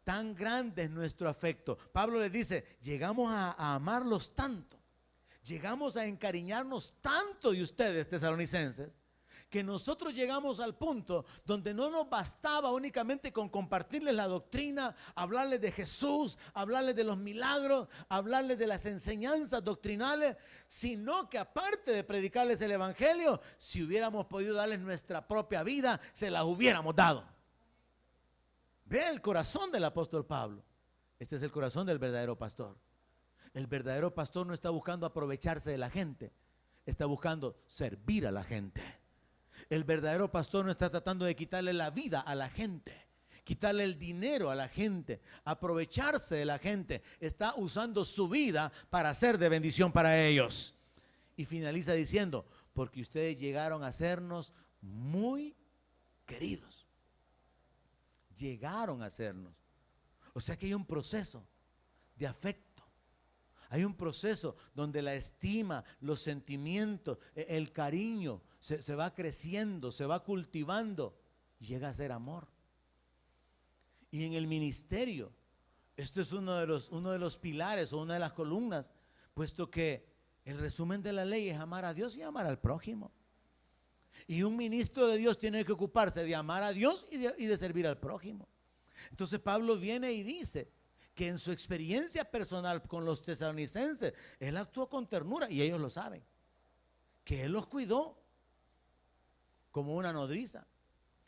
Tan grande es nuestro afecto. Pablo les dice, llegamos a amarlos tanto, llegamos a encariñarnos tanto de ustedes, tesalonicenses, que nosotros llegamos al punto donde no nos bastaba únicamente con compartirles la doctrina, hablarles de Jesús, hablarles de los milagros, hablarles de las enseñanzas doctrinales, sino que aparte de predicarles el evangelio, si hubiéramos podido darles nuestra propia vida, se las hubiéramos dado. Ve el corazón del apóstol Pablo. Este es el corazón del verdadero pastor. El verdadero pastor no está buscando aprovecharse de la gente, está buscando servir a la gente. El verdadero pastor no está tratando de quitarle la vida a la gente, quitarle el dinero a la gente, aprovecharse de la gente. Está usando su vida para ser de bendición para ellos. Y finaliza diciendo, porque ustedes llegaron a sernos muy queridos. Llegaron a sernos. O sea que hay un proceso de afecto. Hay un proceso donde la estima, los sentimientos, el cariño se va creciendo, se va cultivando y llega a ser amor. Y en el ministerio, esto es uno de los pilares o una de las columnas, puesto que el resumen de la ley es amar a Dios y amar al prójimo. Y un ministro de Dios tiene que ocuparse de amar a Dios y de servir al prójimo. Entonces Pablo viene y dice que en su experiencia personal con los tesalonicenses, él actuó con ternura y ellos lo saben, que él los cuidó como una nodriza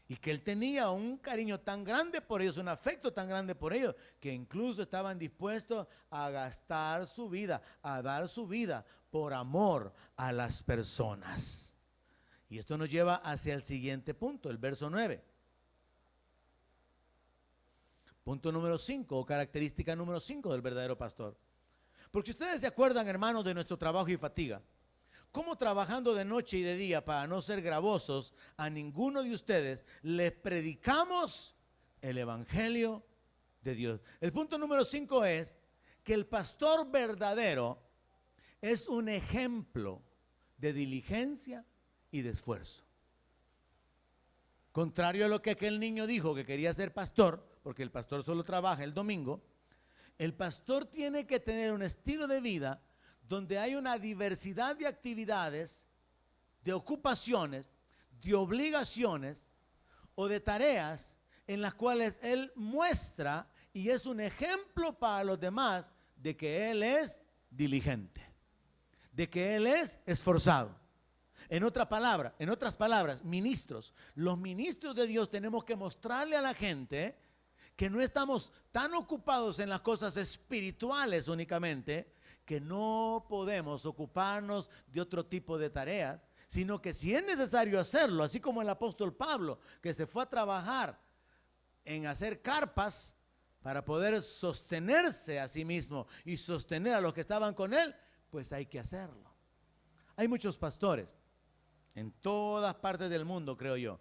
y que él tenía un cariño tan grande por ellos, un afecto tan grande por ellos, que incluso estaban dispuestos a gastar su vida, a dar su vida por amor a las personas. Y esto nos lleva hacia el siguiente punto, el verso 9. Punto número 5 o característica número 5 del verdadero pastor. Porque ustedes se acuerdan, hermanos, de nuestro trabajo y fatiga. Cómo trabajando de noche y de día para no ser gravosos a ninguno de ustedes, les predicamos el evangelio de Dios. El punto número 5 es que el pastor verdadero es un ejemplo de diligencia y de esfuerzo. Contrario a lo que aquel niño dijo que quería ser pastor, porque el pastor solo trabaja el domingo, el pastor tiene que tener un estilo de vida donde hay una diversidad de actividades, de ocupaciones, de obligaciones o de tareas en las cuales él muestra y es un ejemplo para los demás de que él es diligente, de que él es esforzado. En otras palabras, ministros, los ministros de Dios tenemos que mostrarle a la gente que no estamos tan ocupados en las cosas espirituales únicamente, que no podemos ocuparnos de otro tipo de tareas, sino que si es necesario hacerlo, así como el apóstol Pablo, que se fue a trabajar en hacer carpas para poder sostenerse a sí mismo y sostener a los que estaban con él, pues hay que hacerlo. Hay muchos pastores en todas partes del mundo, creo yo,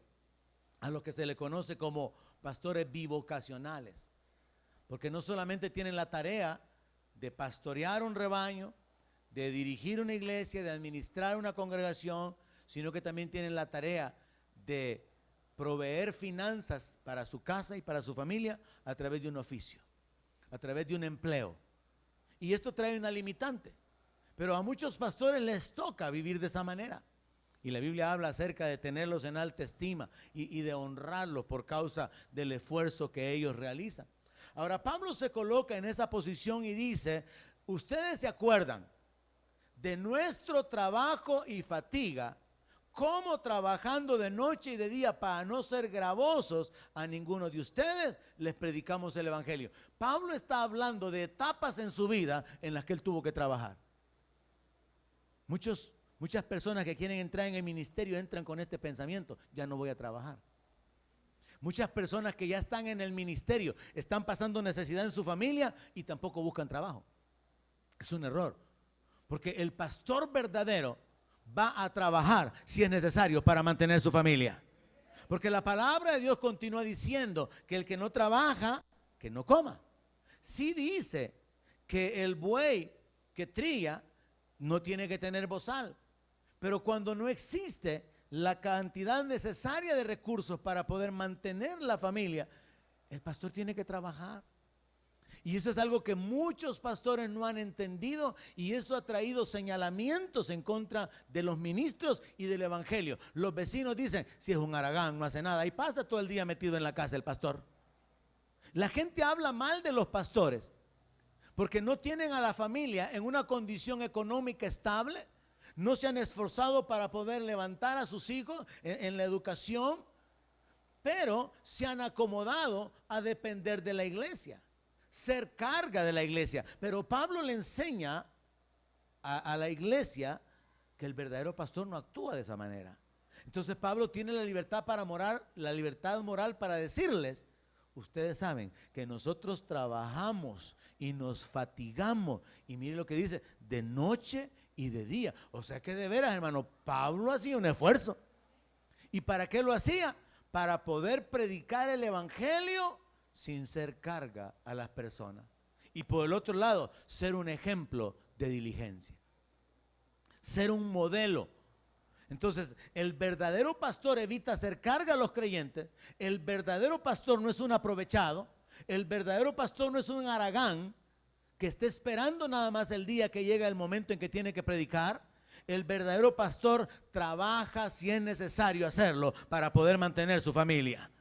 a los que se le conoce como pastores bivocacionales, porque no solamente tienen la tarea de pastorear un rebaño, de dirigir una iglesia, de administrar una congregación, sino que también tienen la tarea de proveer finanzas para su casa y para su familia a través de un oficio, a través de un empleo. Y esto trae una limitante, pero a muchos pastores les toca vivir de esa manera. Y la Biblia habla acerca de tenerlos en alta estima y de honrarlos por causa del esfuerzo que ellos realizan. Ahora Pablo se coloca en esa posición y dice, ustedes se acuerdan de nuestro trabajo y fatiga, cómo trabajando de noche y de día para no ser gravosos a ninguno de ustedes, les predicamos el evangelio. Pablo está hablando de etapas en su vida en las que él tuvo que trabajar. Muchas personas que quieren entrar en el ministerio entran con este pensamiento, ya no voy a trabajar. Muchas personas que ya están en el ministerio están pasando necesidad en su familia y tampoco buscan trabajo. Es un error, porque el pastor verdadero va a trabajar si es necesario para mantener su familia. Porque la palabra de Dios continúa diciendo que el que no trabaja, que no coma. Sí dice que el buey que trilla no tiene que tener bozal. Pero cuando no existe la cantidad necesaria de recursos para poder mantener la familia, el pastor tiene que trabajar. Y eso es algo que muchos pastores no han entendido, y eso ha traído señalamientos en contra de los ministros y del evangelio. Los vecinos dicen, si es un haragán, no hace nada, y pasa todo el día metido en la casa el pastor. La gente habla mal de los pastores porque no tienen a la familia en una condición económica estable, no se han esforzado para poder levantar a sus hijos en la educación, pero se han acomodado a depender de la iglesia, ser carga de la iglesia. Pero Pablo le enseña a la iglesia que el verdadero pastor no actúa de esa manera. Entonces Pablo tiene la libertad la libertad moral para decirles, ustedes saben que nosotros trabajamos y nos fatigamos, y miren lo que dice, de noche y de día. O sea que de veras, hermano, Pablo hacía un esfuerzo. ¿Y para qué lo hacía? Para poder predicar el evangelio sin ser carga a las personas. Y por el otro lado, ser un ejemplo de diligencia, ser un modelo. Entonces, el verdadero pastor evita hacer carga a los creyentes. El verdadero pastor no es un aprovechado. El verdadero pastor no es un haragán que esté esperando nada más el día que llega el momento en que tiene que predicar. El verdadero pastor trabaja si es necesario hacerlo para poder mantener su familia.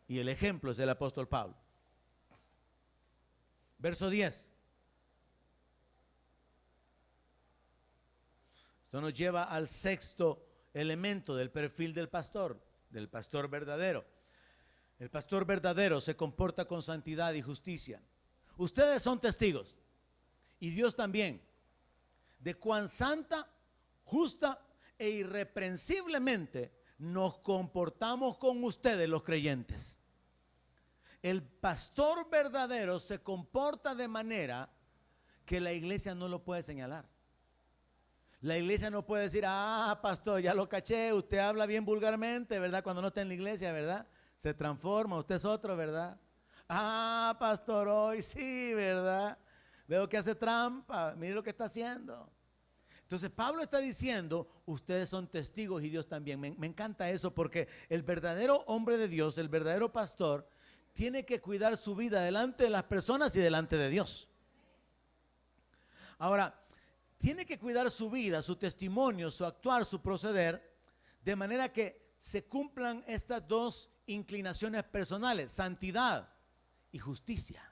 Y el ejemplo es el apóstol Pablo. Verso 10. Esto nos lleva al sexto elemento del perfil del pastor verdadero. El pastor verdadero se comporta con santidad y justicia. Ustedes son testigos, y Dios también, de cuán santa, justa e irreprensiblemente nos comportamos con ustedes los creyentes. El pastor verdadero se comporta de manera que la iglesia no lo puede señalar. La iglesia no puede decir, pastor, ya lo caché, usted habla bien vulgarmente, ¿verdad? Cuando no está en la iglesia, ¿verdad? Se transforma, usted es otro, ¿verdad? Pastor, hoy sí, ¿verdad? Veo que hace trampa, mire lo que está haciendo. Entonces Pablo está diciendo, ustedes son testigos y Dios también. Me encanta eso, porque el verdadero hombre de Dios, el verdadero pastor, tiene que cuidar su vida delante de las personas y delante de Dios. Ahora, tiene que cuidar su vida, su testimonio, su actuar, su proceder, de manera que se cumplan estas dos inclinaciones personales, santidad y justicia.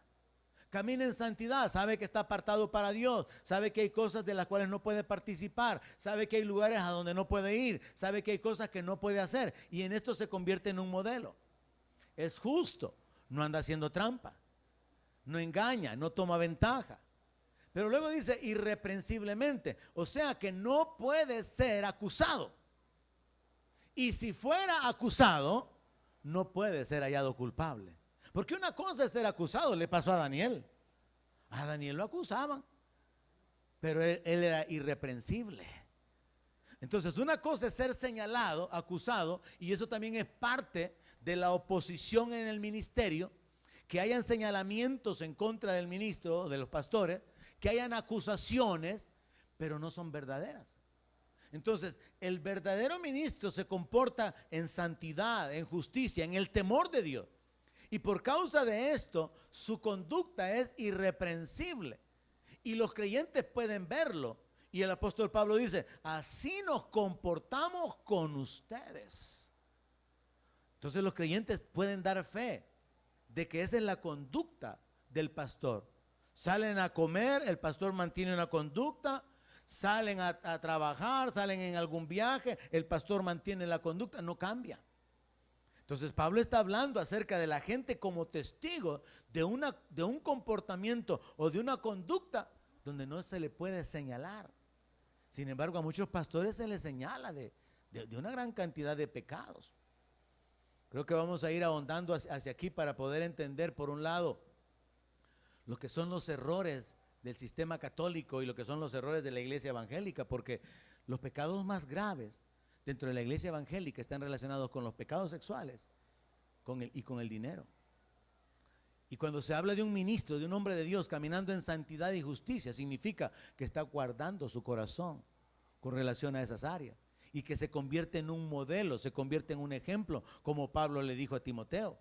Camina en santidad, sabe que está apartado para Dios, sabe que hay cosas de las cuales no puede participar, sabe que hay lugares a donde no puede ir, sabe que hay cosas que no puede hacer, y en esto se convierte en un modelo. Es justo, no anda haciendo trampa, no engaña, no toma ventaja. Pero luego dice irreprensiblemente, o sea que no puede ser acusado. Y si fuera acusado, no puede ser hallado culpable. Porque una cosa es ser acusado, le pasó a Daniel. A Daniel lo acusaban, pero él era irreprensible. Entonces una cosa es ser señalado, acusado, y eso también es parte de la oposición en el ministerio, que hayan señalamientos en contra del ministro, de los pastores, que hayan acusaciones, pero no son verdaderas. Entonces, el verdadero ministro se comporta en santidad, en justicia, en el temor de Dios. Y por causa de esto, su conducta es irreprensible. Y los creyentes pueden verlo. Y el apóstol Pablo dice, así nos comportamos con ustedes. Entonces los creyentes pueden dar fe de que esa es la conducta del pastor. Salen a comer, el pastor mantiene una conducta. Salen a trabajar, salen en algún viaje, el pastor mantiene la conducta, no cambia. Entonces Pablo está hablando acerca de la gente como testigo de un comportamiento o de una conducta donde no se le puede señalar. Sin embargo, a muchos pastores se les señala de una gran cantidad de pecados. Creo que vamos a ir ahondando hacia aquí para poder entender, por un lado, lo que son los errores del sistema católico y lo que son los errores de la iglesia evangélica, porque los pecados más graves dentro de la iglesia evangélica están relacionados con los pecados sexuales y con el dinero. Y cuando se habla de un ministro, de un hombre de Dios caminando en santidad y justicia, significa que está guardando su corazón con relación a esas áreas y que se convierte en un modelo, se convierte en un ejemplo, como Pablo le dijo a Timoteo: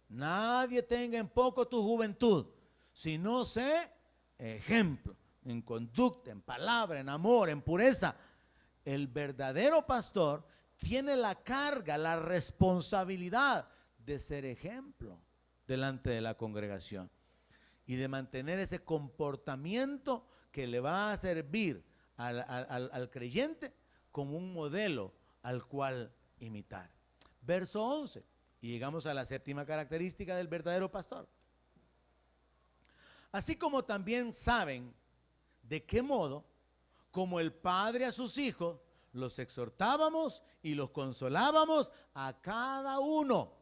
nadie tenga en poco tu juventud, sino sé ejemplo en conducta, en palabra, en amor, en pureza. El verdadero pastor tiene la carga, la responsabilidad de ser ejemplo delante de la congregación y de mantener ese comportamiento que le va a servir al creyente como un modelo al cual imitar. Verso 11, y llegamos a la séptima característica del verdadero pastor. Así como también saben de qué modo, como el Padre a sus hijos, los exhortábamos y los consolábamos a cada uno.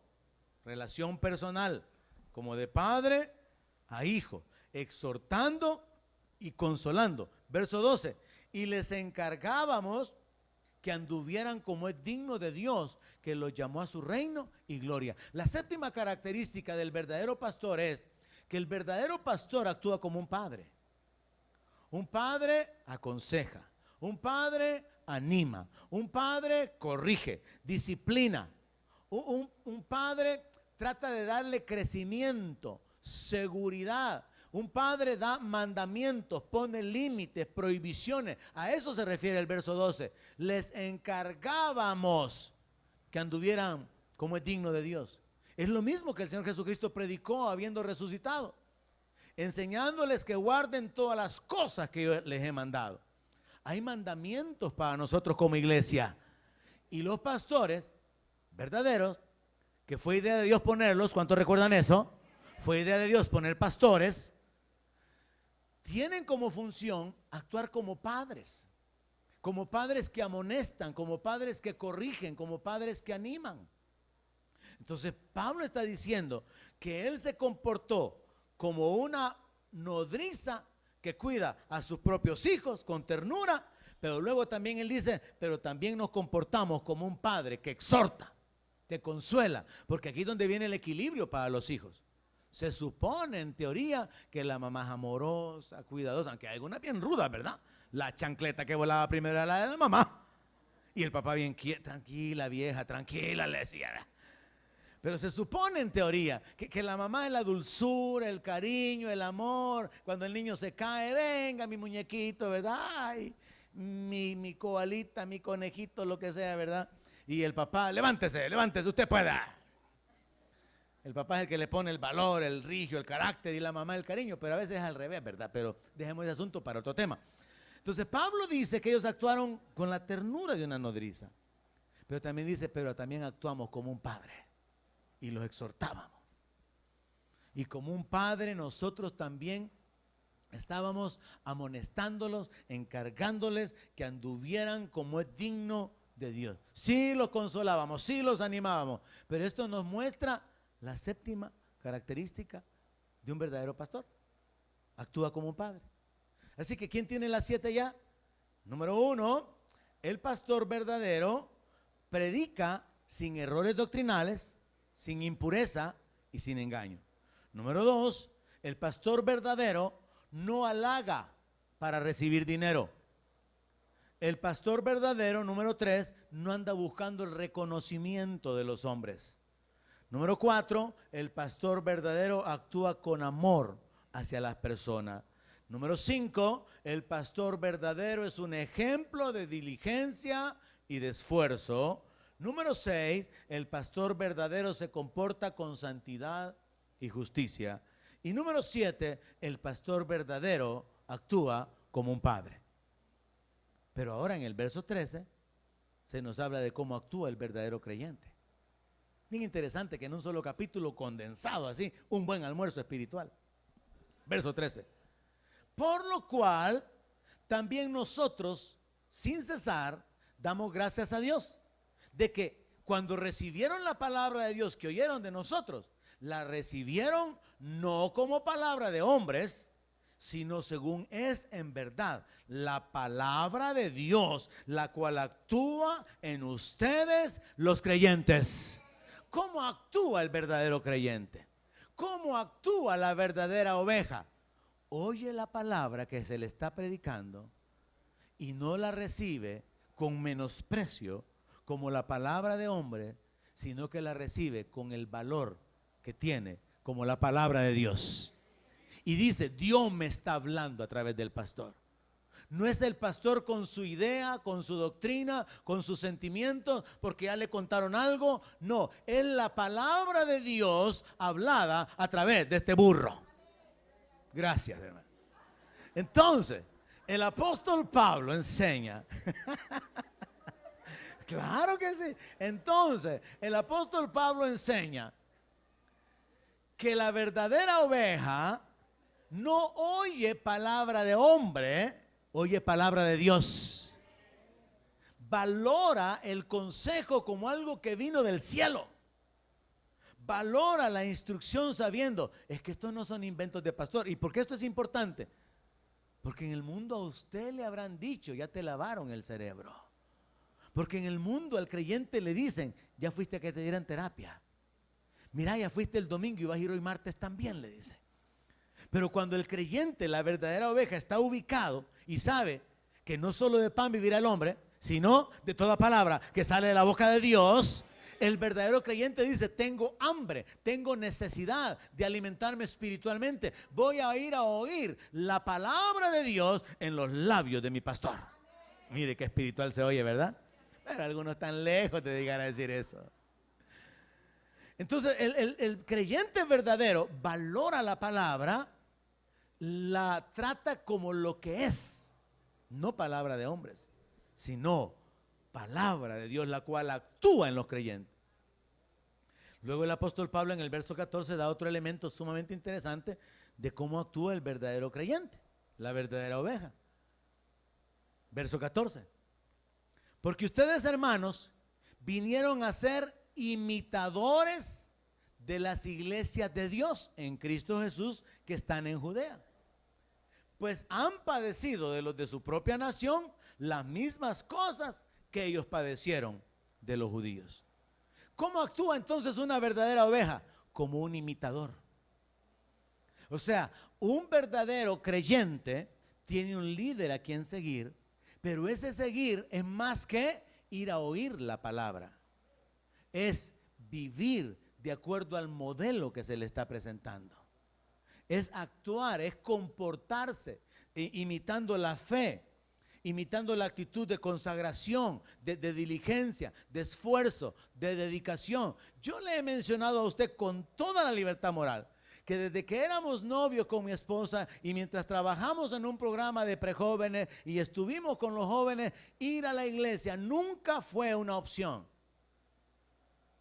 Relación personal, como de padre a hijo, exhortando y consolando. Verso 12, y les encargábamos que anduvieran como es digno de Dios, que los llamó a su reino y gloria. La séptima característica del verdadero pastor es que el verdadero pastor actúa como un padre. Un padre aconseja, un padre anima, un padre corrige, disciplina, un padre trata de darle crecimiento, seguridad. Un padre da mandamientos, pone límites, prohibiciones. A eso se refiere el verso 12. Les encargábamos que anduvieran como es digno de Dios. Es lo mismo que el Señor Jesucristo predicó habiendo resucitado, enseñándoles que guarden todas las cosas que yo les he mandado. Hay mandamientos para nosotros como iglesia. Y los pastores verdaderos, que fue idea de Dios ponerlos, ¿cuántos recuerdan eso? Fue idea de Dios poner pastores. Tienen como función actuar como padres que amonestan, como padres que corrigen, como padres que animan. Entonces Pablo está diciendo que él se comportó como una nodriza que cuida a sus propios hijos con ternura, pero luego también él dice, pero también nos comportamos como un padre que exhorta, que consuela, porque aquí es donde viene el equilibrio para los hijos. Se supone en teoría que la mamá es amorosa, cuidadosa, aunque hay algunas bien rudas, ¿verdad? La chancleta que volaba primero era la de la mamá y el papá bien tranquila vieja, tranquila, le decía. Pero se supone en teoría que la mamá es la dulzura, el cariño, el amor. Cuando el niño se cae, venga mi muñequito, ¿verdad? Ay, mi coalita, mi conejito, lo que sea, ¿verdad? Y el papá, levántese, usted pueda. El papá es el que le pone el valor, el rigio, el carácter, y la mamá el cariño, pero a veces es al revés, ¿verdad? Pero dejemos ese asunto para otro tema. Entonces Pablo dice que ellos actuaron con la ternura de una nodriza, pero también dice, pero también actuamos como un padre y los exhortábamos. Y como un padre nosotros también estábamos amonestándolos, encargándoles que anduvieran como es digno de Dios. Sí los consolábamos, sí los animábamos, pero esto nos muestra la séptima característica de un verdadero pastor. Actúa como un padre. Así que ¿quién tiene las 7 ya? Número 1, el pastor verdadero predica sin errores doctrinales, sin impureza y sin engaño. Número 2, el pastor verdadero no halaga para recibir dinero. El pastor verdadero, número 3, no anda buscando el reconocimiento de los hombres. Número 4, el pastor verdadero actúa con amor hacia las personas. Número 5, el pastor verdadero es un ejemplo de diligencia y de esfuerzo. Número 6, el pastor verdadero se comporta con santidad y justicia. Y número 7, el pastor verdadero actúa como un padre. Pero ahora en el verso 13 se nos habla de cómo actúa el verdadero creyente. Bien interesante que en un solo capítulo condensado así, un buen almuerzo espiritual. Verso 13. Por lo cual, también nosotros, sin cesar, damos gracias a Dios, de que cuando recibieron la palabra de Dios que oyeron de nosotros, la recibieron no como palabra de hombres, sino según es en verdad la palabra de Dios, la cual actúa en ustedes los creyentes. ¿Cómo actúa el verdadero creyente? ¿Cómo actúa la verdadera oveja? Oye la palabra que se le está predicando y no la recibe con menosprecio como la palabra de hombre, sino que la recibe con el valor que tiene como la palabra de Dios. y dice, Dios me está hablando a través del pastor. No es el pastor con su idea, con su doctrina, con sus sentimientos, porque ya le contaron algo. No, es la palabra de Dios hablada a través de este burro. Gracias, hermano. Entonces, el apóstol Pablo enseña. Claro que sí. Entonces, el apóstol Pablo enseña que la verdadera oveja no oye palabra de hombre, oye palabra de Dios. Valora el consejo como algo que vino del cielo. Valora la instrucción sabiendo, es que estos no son inventos de pastor. ¿Y por qué esto es importante? Porque en el mundo a usted le habrán dicho, ya te lavaron el cerebro. Porque en el mundo al creyente le dicen, ya fuiste a que te dieran terapia. Mira, ya fuiste el domingo y vas a ir hoy martes también, le dicen. Pero cuando el creyente, la verdadera oveja, está ubicado y sabe que no solo de pan vivirá el hombre, sino de toda palabra que sale de la boca de Dios, el verdadero creyente dice, tengo hambre, tengo necesidad de alimentarme espiritualmente. Voy a ir a oír la palabra de Dios en los labios de mi pastor. Mire qué espiritual se oye, ¿verdad? Pero algunos están lejos de llegar a decir eso. Entonces el creyente verdadero valora la palabra, la trata como lo que es, no palabra de hombres, sino palabra de Dios, la cual actúa en los creyentes. Luego el apóstol Pablo en el verso 14 da otro elemento sumamente interesante de cómo actúa el verdadero creyente, la verdadera oveja. Verso 14. Porque ustedes, hermanos, vinieron a ser imitadores de las iglesias de Dios en Cristo Jesús que están en Judea. Pues han padecido de los de su propia nación las mismas cosas que ellos padecieron de los judíos. ¿Cómo actúa entonces una verdadera oveja? Como un imitador. O sea, un verdadero creyente tiene un líder a quien seguir, pero ese seguir es más que ir a oír la palabra. Es vivir de acuerdo al modelo que se le está presentando. Es actuar, es comportarse, imitando la fe, imitando la actitud de consagración, de diligencia, de esfuerzo, de dedicación. Yo le he mencionado a usted con toda la libertad moral que desde que éramos novios con mi esposa y mientras trabajamos en un programa de prejóvenes y estuvimos con los jóvenes, ir a la iglesia nunca fue una opción.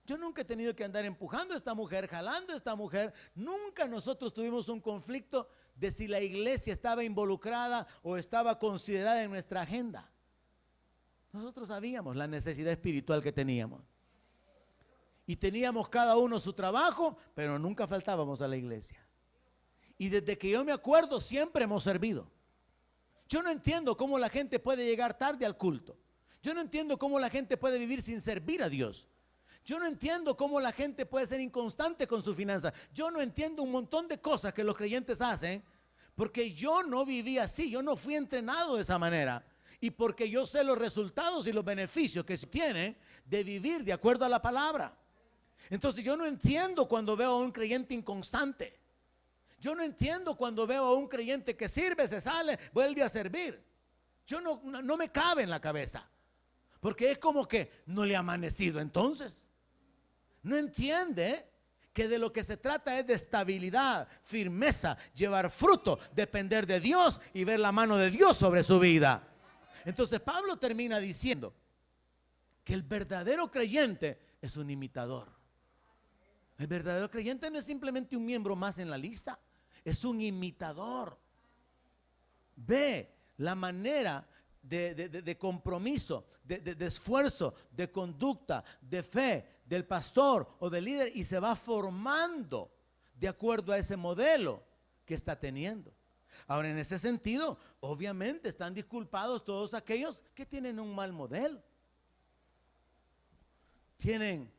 Yo nunca he tenido que andar empujando a esta mujer, jalando a esta mujer. Nunca nosotros tuvimos un conflicto de si la iglesia estaba involucrada o estaba considerada en nuestra agenda. Nosotros sabíamos la necesidad espiritual que teníamos. Y teníamos cada uno su trabajo, pero nunca faltábamos a la iglesia. Y desde que yo me acuerdo, siempre hemos servido. Yo no entiendo cómo la gente puede llegar tarde al culto. Yo no entiendo cómo la gente puede vivir sin servir a Dios. Yo no entiendo cómo la gente puede ser inconstante con su finanza. Yo no entiendo un montón de cosas que los creyentes hacen, porque yo no viví así, yo no fui entrenado de esa manera. Y porque yo sé los resultados y los beneficios que se tienen de vivir de acuerdo a la palabra. Entonces yo no entiendo cuando veo a un creyente inconstante. Yo no entiendo cuando veo a un creyente que sirve, se sale, vuelve a servir. Yo no me cabe en la cabeza. Porque es como que no le ha amanecido entonces. No entiende que de lo que se trata es de estabilidad, firmeza, llevar fruto, depender de Dios y ver la mano de Dios sobre su vida. Entonces Pablo termina diciendo que el verdadero creyente es un imitador. El verdadero creyente no es simplemente un miembro más en la lista, es un imitador. Ve la manera de compromiso, de esfuerzo, de conducta, de fe del pastor o del líder y se va formando de acuerdo a ese modelo que está teniendo. Ahora, en ese sentido, obviamente están disculpados todos aquellos que tienen un mal modelo. Tienen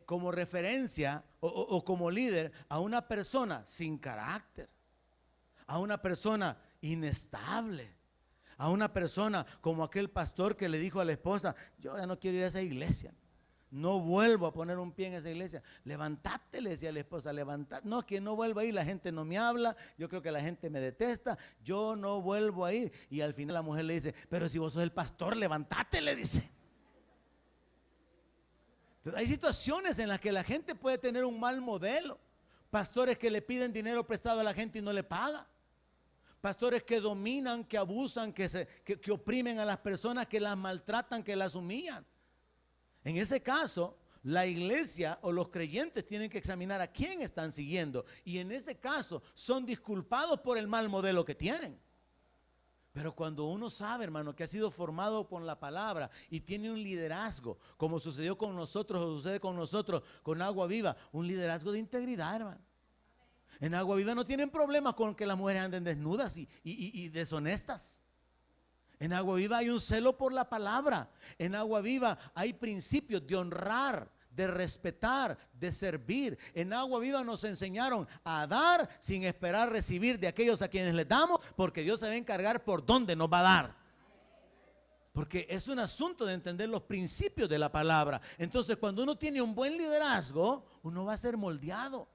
como referencia o como líder a una persona sin carácter, a una persona inestable, a una persona como aquel pastor que le dijo a la esposa, yo ya no quiero ir a esa iglesia, No vuelvo a poner un pie en esa iglesia. Levantate, le decía la esposa, levantate. No, que no vuelvo a ir, la gente no me habla, yo creo que la gente me detesta, yo no vuelvo a ir. Y al final la mujer le dice, pero si vos sos el pastor, levantate, le dice. Entonces, hay situaciones en las que la gente puede tener un mal modelo. Pastores que le piden dinero prestado a la gente y no le paga. Pastores que dominan, que abusan, que oprimen a las personas, que las maltratan, que las humillan. En ese caso, la iglesia o los creyentes tienen que examinar a quién están siguiendo. Y en ese caso, son disculpados por el mal modelo que tienen. Pero cuando uno sabe, hermano, que ha sido formado con la palabra y tiene un liderazgo, como sucedió con nosotros o sucede con nosotros, con Agua Viva, un liderazgo de integridad, hermano. En Agua Viva no tienen problemas con que las mujeres anden desnudas y deshonestas. En Agua Viva hay un celo por la palabra. En Agua Viva hay principios de honrar, de respetar, de servir. En Agua Viva nos enseñaron a dar sin esperar recibir de aquellos a quienes les damos, porque Dios se va a encargar por dónde nos va a dar. Porque es un asunto de entender los principios de la palabra. Entonces, cuando uno tiene un buen liderazgo, uno va a ser moldeado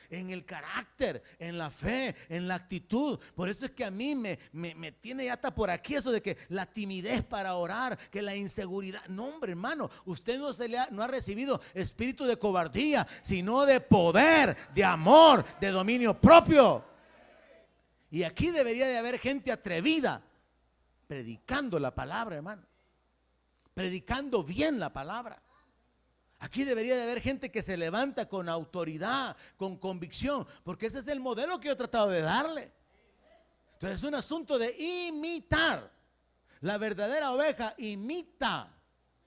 en el carácter, en la fe, en la actitud. Por eso es que a mí me tiene ya hasta por aquí eso de que la timidez para orar, que la inseguridad. No, hombre, hermano, usted no ha recibido espíritu de cobardía, sino de poder, de amor, de dominio propio. Y aquí debería de haber gente atrevida predicando la palabra, hermano, predicando bien la palabra. Aquí debería de haber gente que se levanta con autoridad, con convicción, porque ese es el modelo que yo he tratado de darle. Entonces es un asunto de imitar. La verdadera oveja imita.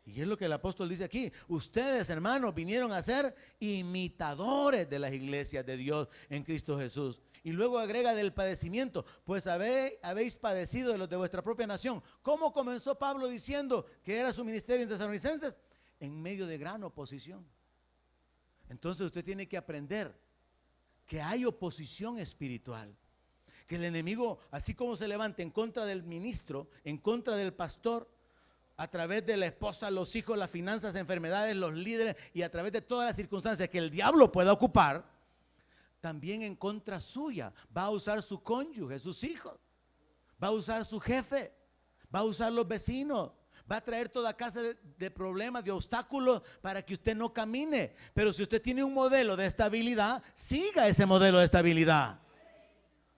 Y es lo que el apóstol dice aquí. Ustedes, hermanos, vinieron a ser imitadores de las iglesias de Dios en Cristo Jesús. Y luego agrega del padecimiento, pues habéis padecido de los de vuestra propia nación. ¿Cómo comenzó Pablo diciendo que era su ministerio en Tesalonicenses? En medio de gran oposición. Entonces usted tiene que aprender que hay oposición espiritual, que el enemigo, así como se levanta en contra del ministro, en contra del pastor, a través de la esposa, los hijos, las finanzas, enfermedades, los líderes y a través de todas las circunstancias que el diablo pueda ocupar, también en contra suya va a usar su cónyuge, sus hijos, va a usar su jefe, va a usar los vecinos, va a traer toda clase de problemas, de obstáculos para que usted no camine. Pero si usted tiene un modelo de estabilidad, siga ese modelo de estabilidad.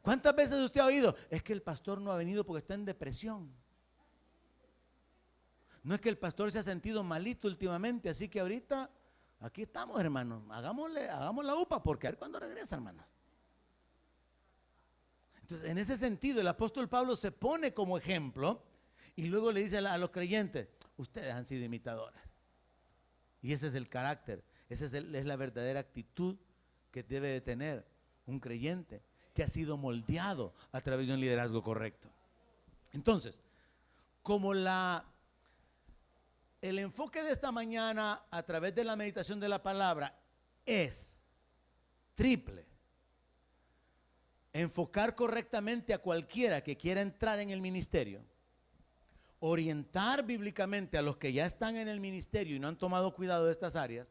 ¿Cuántas veces usted ha oído? Es que el pastor no ha venido porque está en depresión. No es que el pastor se ha sentido malito últimamente, así que ahorita aquí estamos, hermanos. Hagamos la UPA porque a ver cuándo regresa, hermanos. Entonces, en ese sentido, el apóstol Pablo se pone como ejemplo. Y luego le dice a los creyentes, ustedes han sido imitadores. Y ese es el carácter, esa es la verdadera actitud que debe de tener un creyente que ha sido moldeado a través de un liderazgo correcto. Entonces, como el enfoque de esta mañana a través de la meditación de la palabra es triple, enfocar correctamente a cualquiera que quiera entrar en el ministerio, orientar bíblicamente a los que ya están en el ministerio y no han tomado cuidado de estas áreas,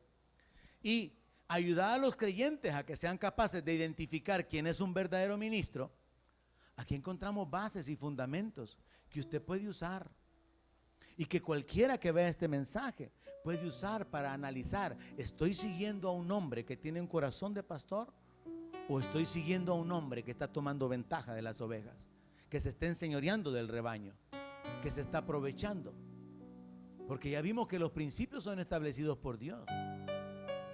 y ayudar a los creyentes a que sean capaces de identificar quién es un verdadero ministro. Aquí encontramos bases y fundamentos que usted puede usar y que cualquiera que vea este mensaje puede usar para analizar: ¿estoy siguiendo a un hombre que tiene un corazón de pastor o estoy siguiendo a un hombre que está tomando ventaja de las ovejas, que se está enseñoreando del rebaño, que se está aprovechando? Porque ya vimos que los principios son establecidos por Dios.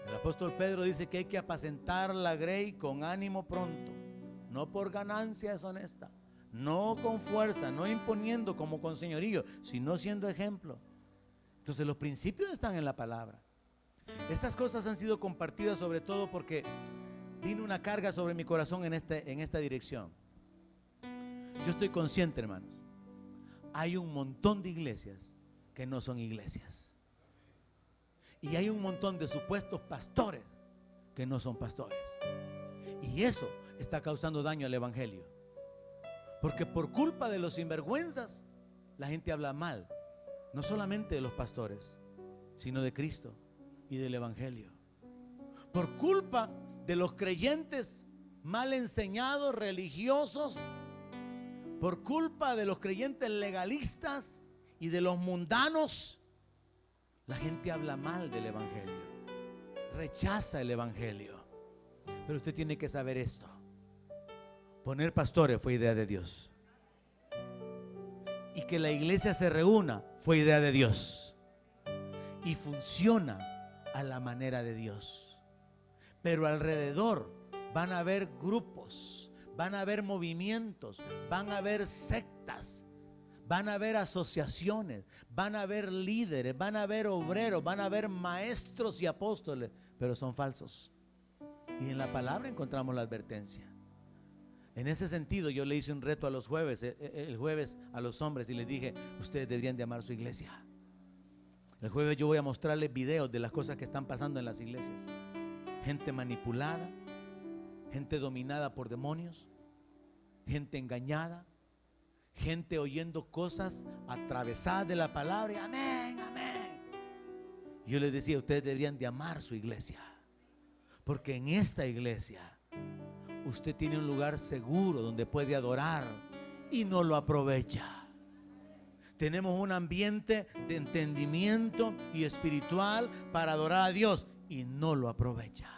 El apóstol Pedro dice que hay que apacentar la grey con ánimo pronto, no por ganancia deshonesta, no con fuerza, no imponiendo como con señorío, sino siendo ejemplo. Entonces los principios están en la palabra. Estas cosas han sido compartidas sobre todo porque vino una carga sobre mi corazón en esta dirección. Yo estoy consciente, hermanos, hay un montón de iglesias que no son iglesias. Y hay un montón de supuestos pastores que no son pastores. Y eso está causando daño al evangelio. Porque por culpa de los sinvergüenzas, la gente habla mal, no solamente de los pastores, sino de Cristo. y del evangelio. Por culpa de los creyentes mal enseñados, religiosos, por culpa de los creyentes legalistas y de los mundanos, la gente habla mal del evangelio, rechaza el evangelio. Pero usted tiene que saber esto: poner pastores fue idea de Dios, y que la iglesia se reúna fue idea de Dios, y funciona a la manera de Dios. Pero alrededor van a haber grupos, van a haber movimientos, van a haber sectas, van a haber asociaciones, van a haber líderes, van a haber obreros, van a haber maestros y apóstoles, pero son falsos. Y en la palabra encontramos la advertencia. En ese sentido, yo le hice un reto a los jueves, el jueves a los hombres, y les dije: ustedes deberían de amar su iglesia. El jueves yo voy a mostrarles videos de las cosas que están pasando en las iglesias. Gente manipulada, gente dominada por demonios, gente engañada, gente oyendo cosas atravesadas de la palabra. Y amén, amén. Yo les decía: ustedes deberían de amar su iglesia, porque en esta iglesia usted tiene un lugar seguro donde puede adorar y no lo aprovecha. Tenemos un ambiente de entendimiento y espiritual para adorar a Dios y no lo aprovecha.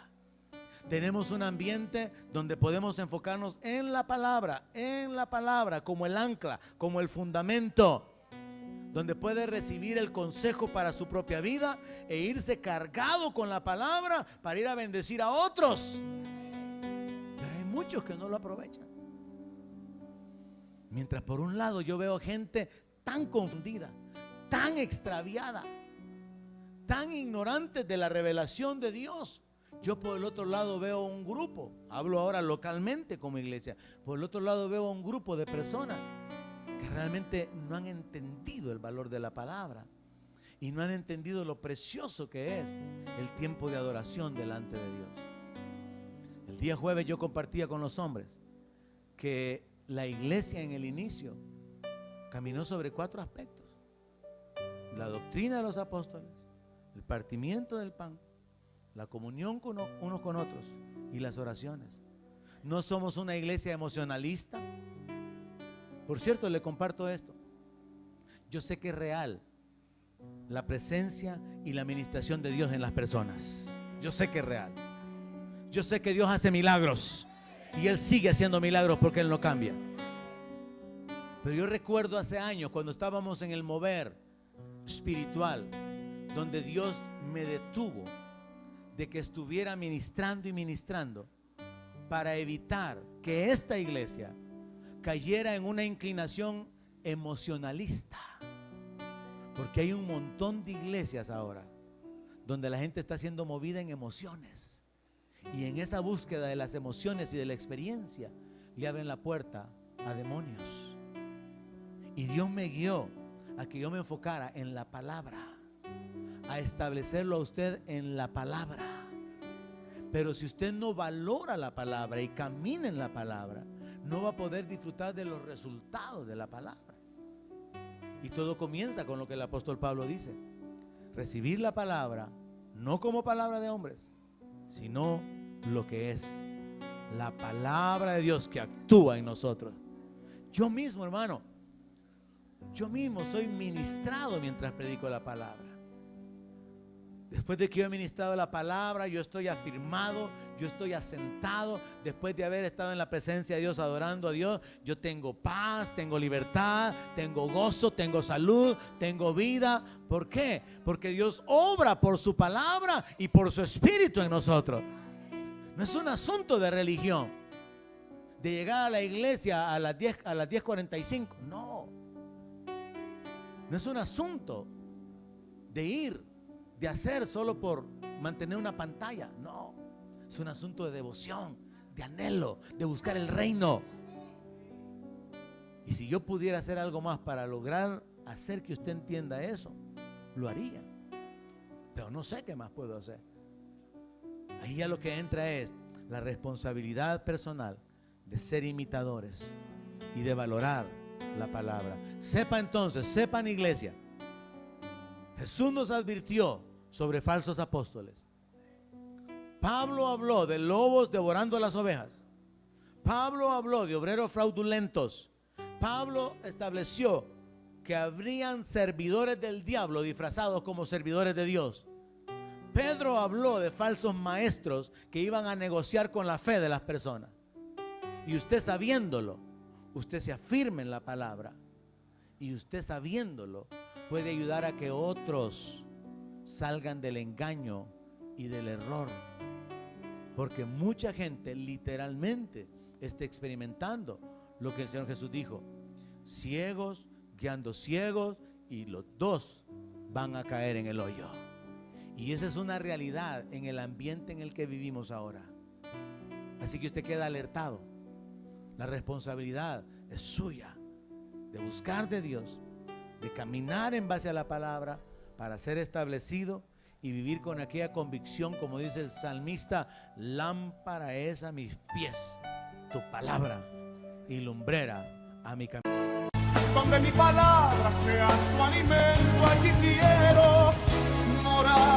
Tenemos un ambiente donde podemos enfocarnos en la palabra como el ancla, como el fundamento, donde puede recibir el consejo para su propia vida e irse cargado con la palabra para ir a bendecir a otros. Pero hay muchos que no lo aprovechan. Mientras por un lado yo veo gente tan confundida, tan extraviada, tan ignorante de la revelación de Dios, yo por el otro lado veo un grupo, hablo ahora localmente como iglesia, por el otro lado veo un grupo de personas que realmente no han entendido el valor de la palabra y no han entendido lo precioso que es el tiempo de adoración delante de Dios. El día jueves yo compartía con los hombres que la iglesia en el inicio caminó sobre 4 aspectos: la doctrina de los apóstoles, el partimiento del pan, la comunión con unos con otros y las oraciones. No somos una iglesia emocionalista. Por cierto, le comparto esto: yo sé que es real la presencia y la administración de Dios en las personas. Yo sé que es real. Yo sé que Dios hace milagros y Él sigue haciendo milagros porque Él no cambia. Pero yo recuerdo hace años cuando estábamos en el mover espiritual, donde Dios me detuvo de que estuviera ministrando y ministrando para evitar que esta iglesia cayera en una inclinación emocionalista. Porque hay un montón de iglesias ahora donde la gente está siendo movida en emociones, y en esa búsqueda de las emociones y de la experiencia le abren la puerta a demonios. Y Dios me guió a que yo me enfocara en la palabra, a establecerlo a usted en la palabra. Pero si usted no valora la palabra y camina en la palabra, no va a poder disfrutar de los resultados de la palabra. Y todo comienza con lo que el apóstol Pablo dice: recibir la palabra no como palabra de hombres, sino lo que es la palabra de Dios que actúa en nosotros. Yo mismo, hermano, yo mismo soy ministrado mientras predico la palabra. Después de que yo he ministrado la palabra, yo estoy afirmado, yo estoy asentado. Después de haber estado en la presencia de Dios, adorando a Dios, yo tengo paz, tengo libertad, tengo gozo, tengo salud, tengo vida. ¿Por qué? Porque Dios obra por su palabra y por su espíritu en nosotros. No es un asunto de religión, de llegar a la iglesia a las 10:45. No. No es un asunto de ir, de hacer solo por mantener una pantalla. No, es un asunto de devoción, de anhelo, de buscar el reino. Y si yo pudiera hacer algo más para lograr hacer que usted entienda eso, lo haría. Pero no sé qué más puedo hacer. Ahí ya lo que entra es la responsabilidad personal de ser imitadores y de valorar la palabra. Sepa entonces, sepan iglesia, Jesús nos advirtió sobre falsos apóstoles. Pablo habló de lobos devorando las ovejas. Pablo habló de obreros fraudulentos. Pablo estableció que habrían servidores del diablo disfrazados como servidores de Dios. Pedro habló de falsos maestros que iban a negociar con la fe de las personas. Y usted sabiéndolo, usted se afirma en la palabra. Y usted sabiéndolo puede ayudar a que otros salgan del engaño y del error. Porque mucha gente literalmente está experimentando lo que el Señor Jesús dijo: ciegos guiando ciegos, y los dos van a caer en el hoyo. Y esa es una realidad en el ambiente en el que vivimos ahora. Así que usted queda alertado. La responsabilidad es suya, de buscar de Dios, de caminar en base a la palabra para ser establecido y vivir con aquella convicción, como dice el salmista: lámpara es a mis pies tu palabra y lumbrera a mi camino. Donde mi palabra sea su alimento, allí quiero morar.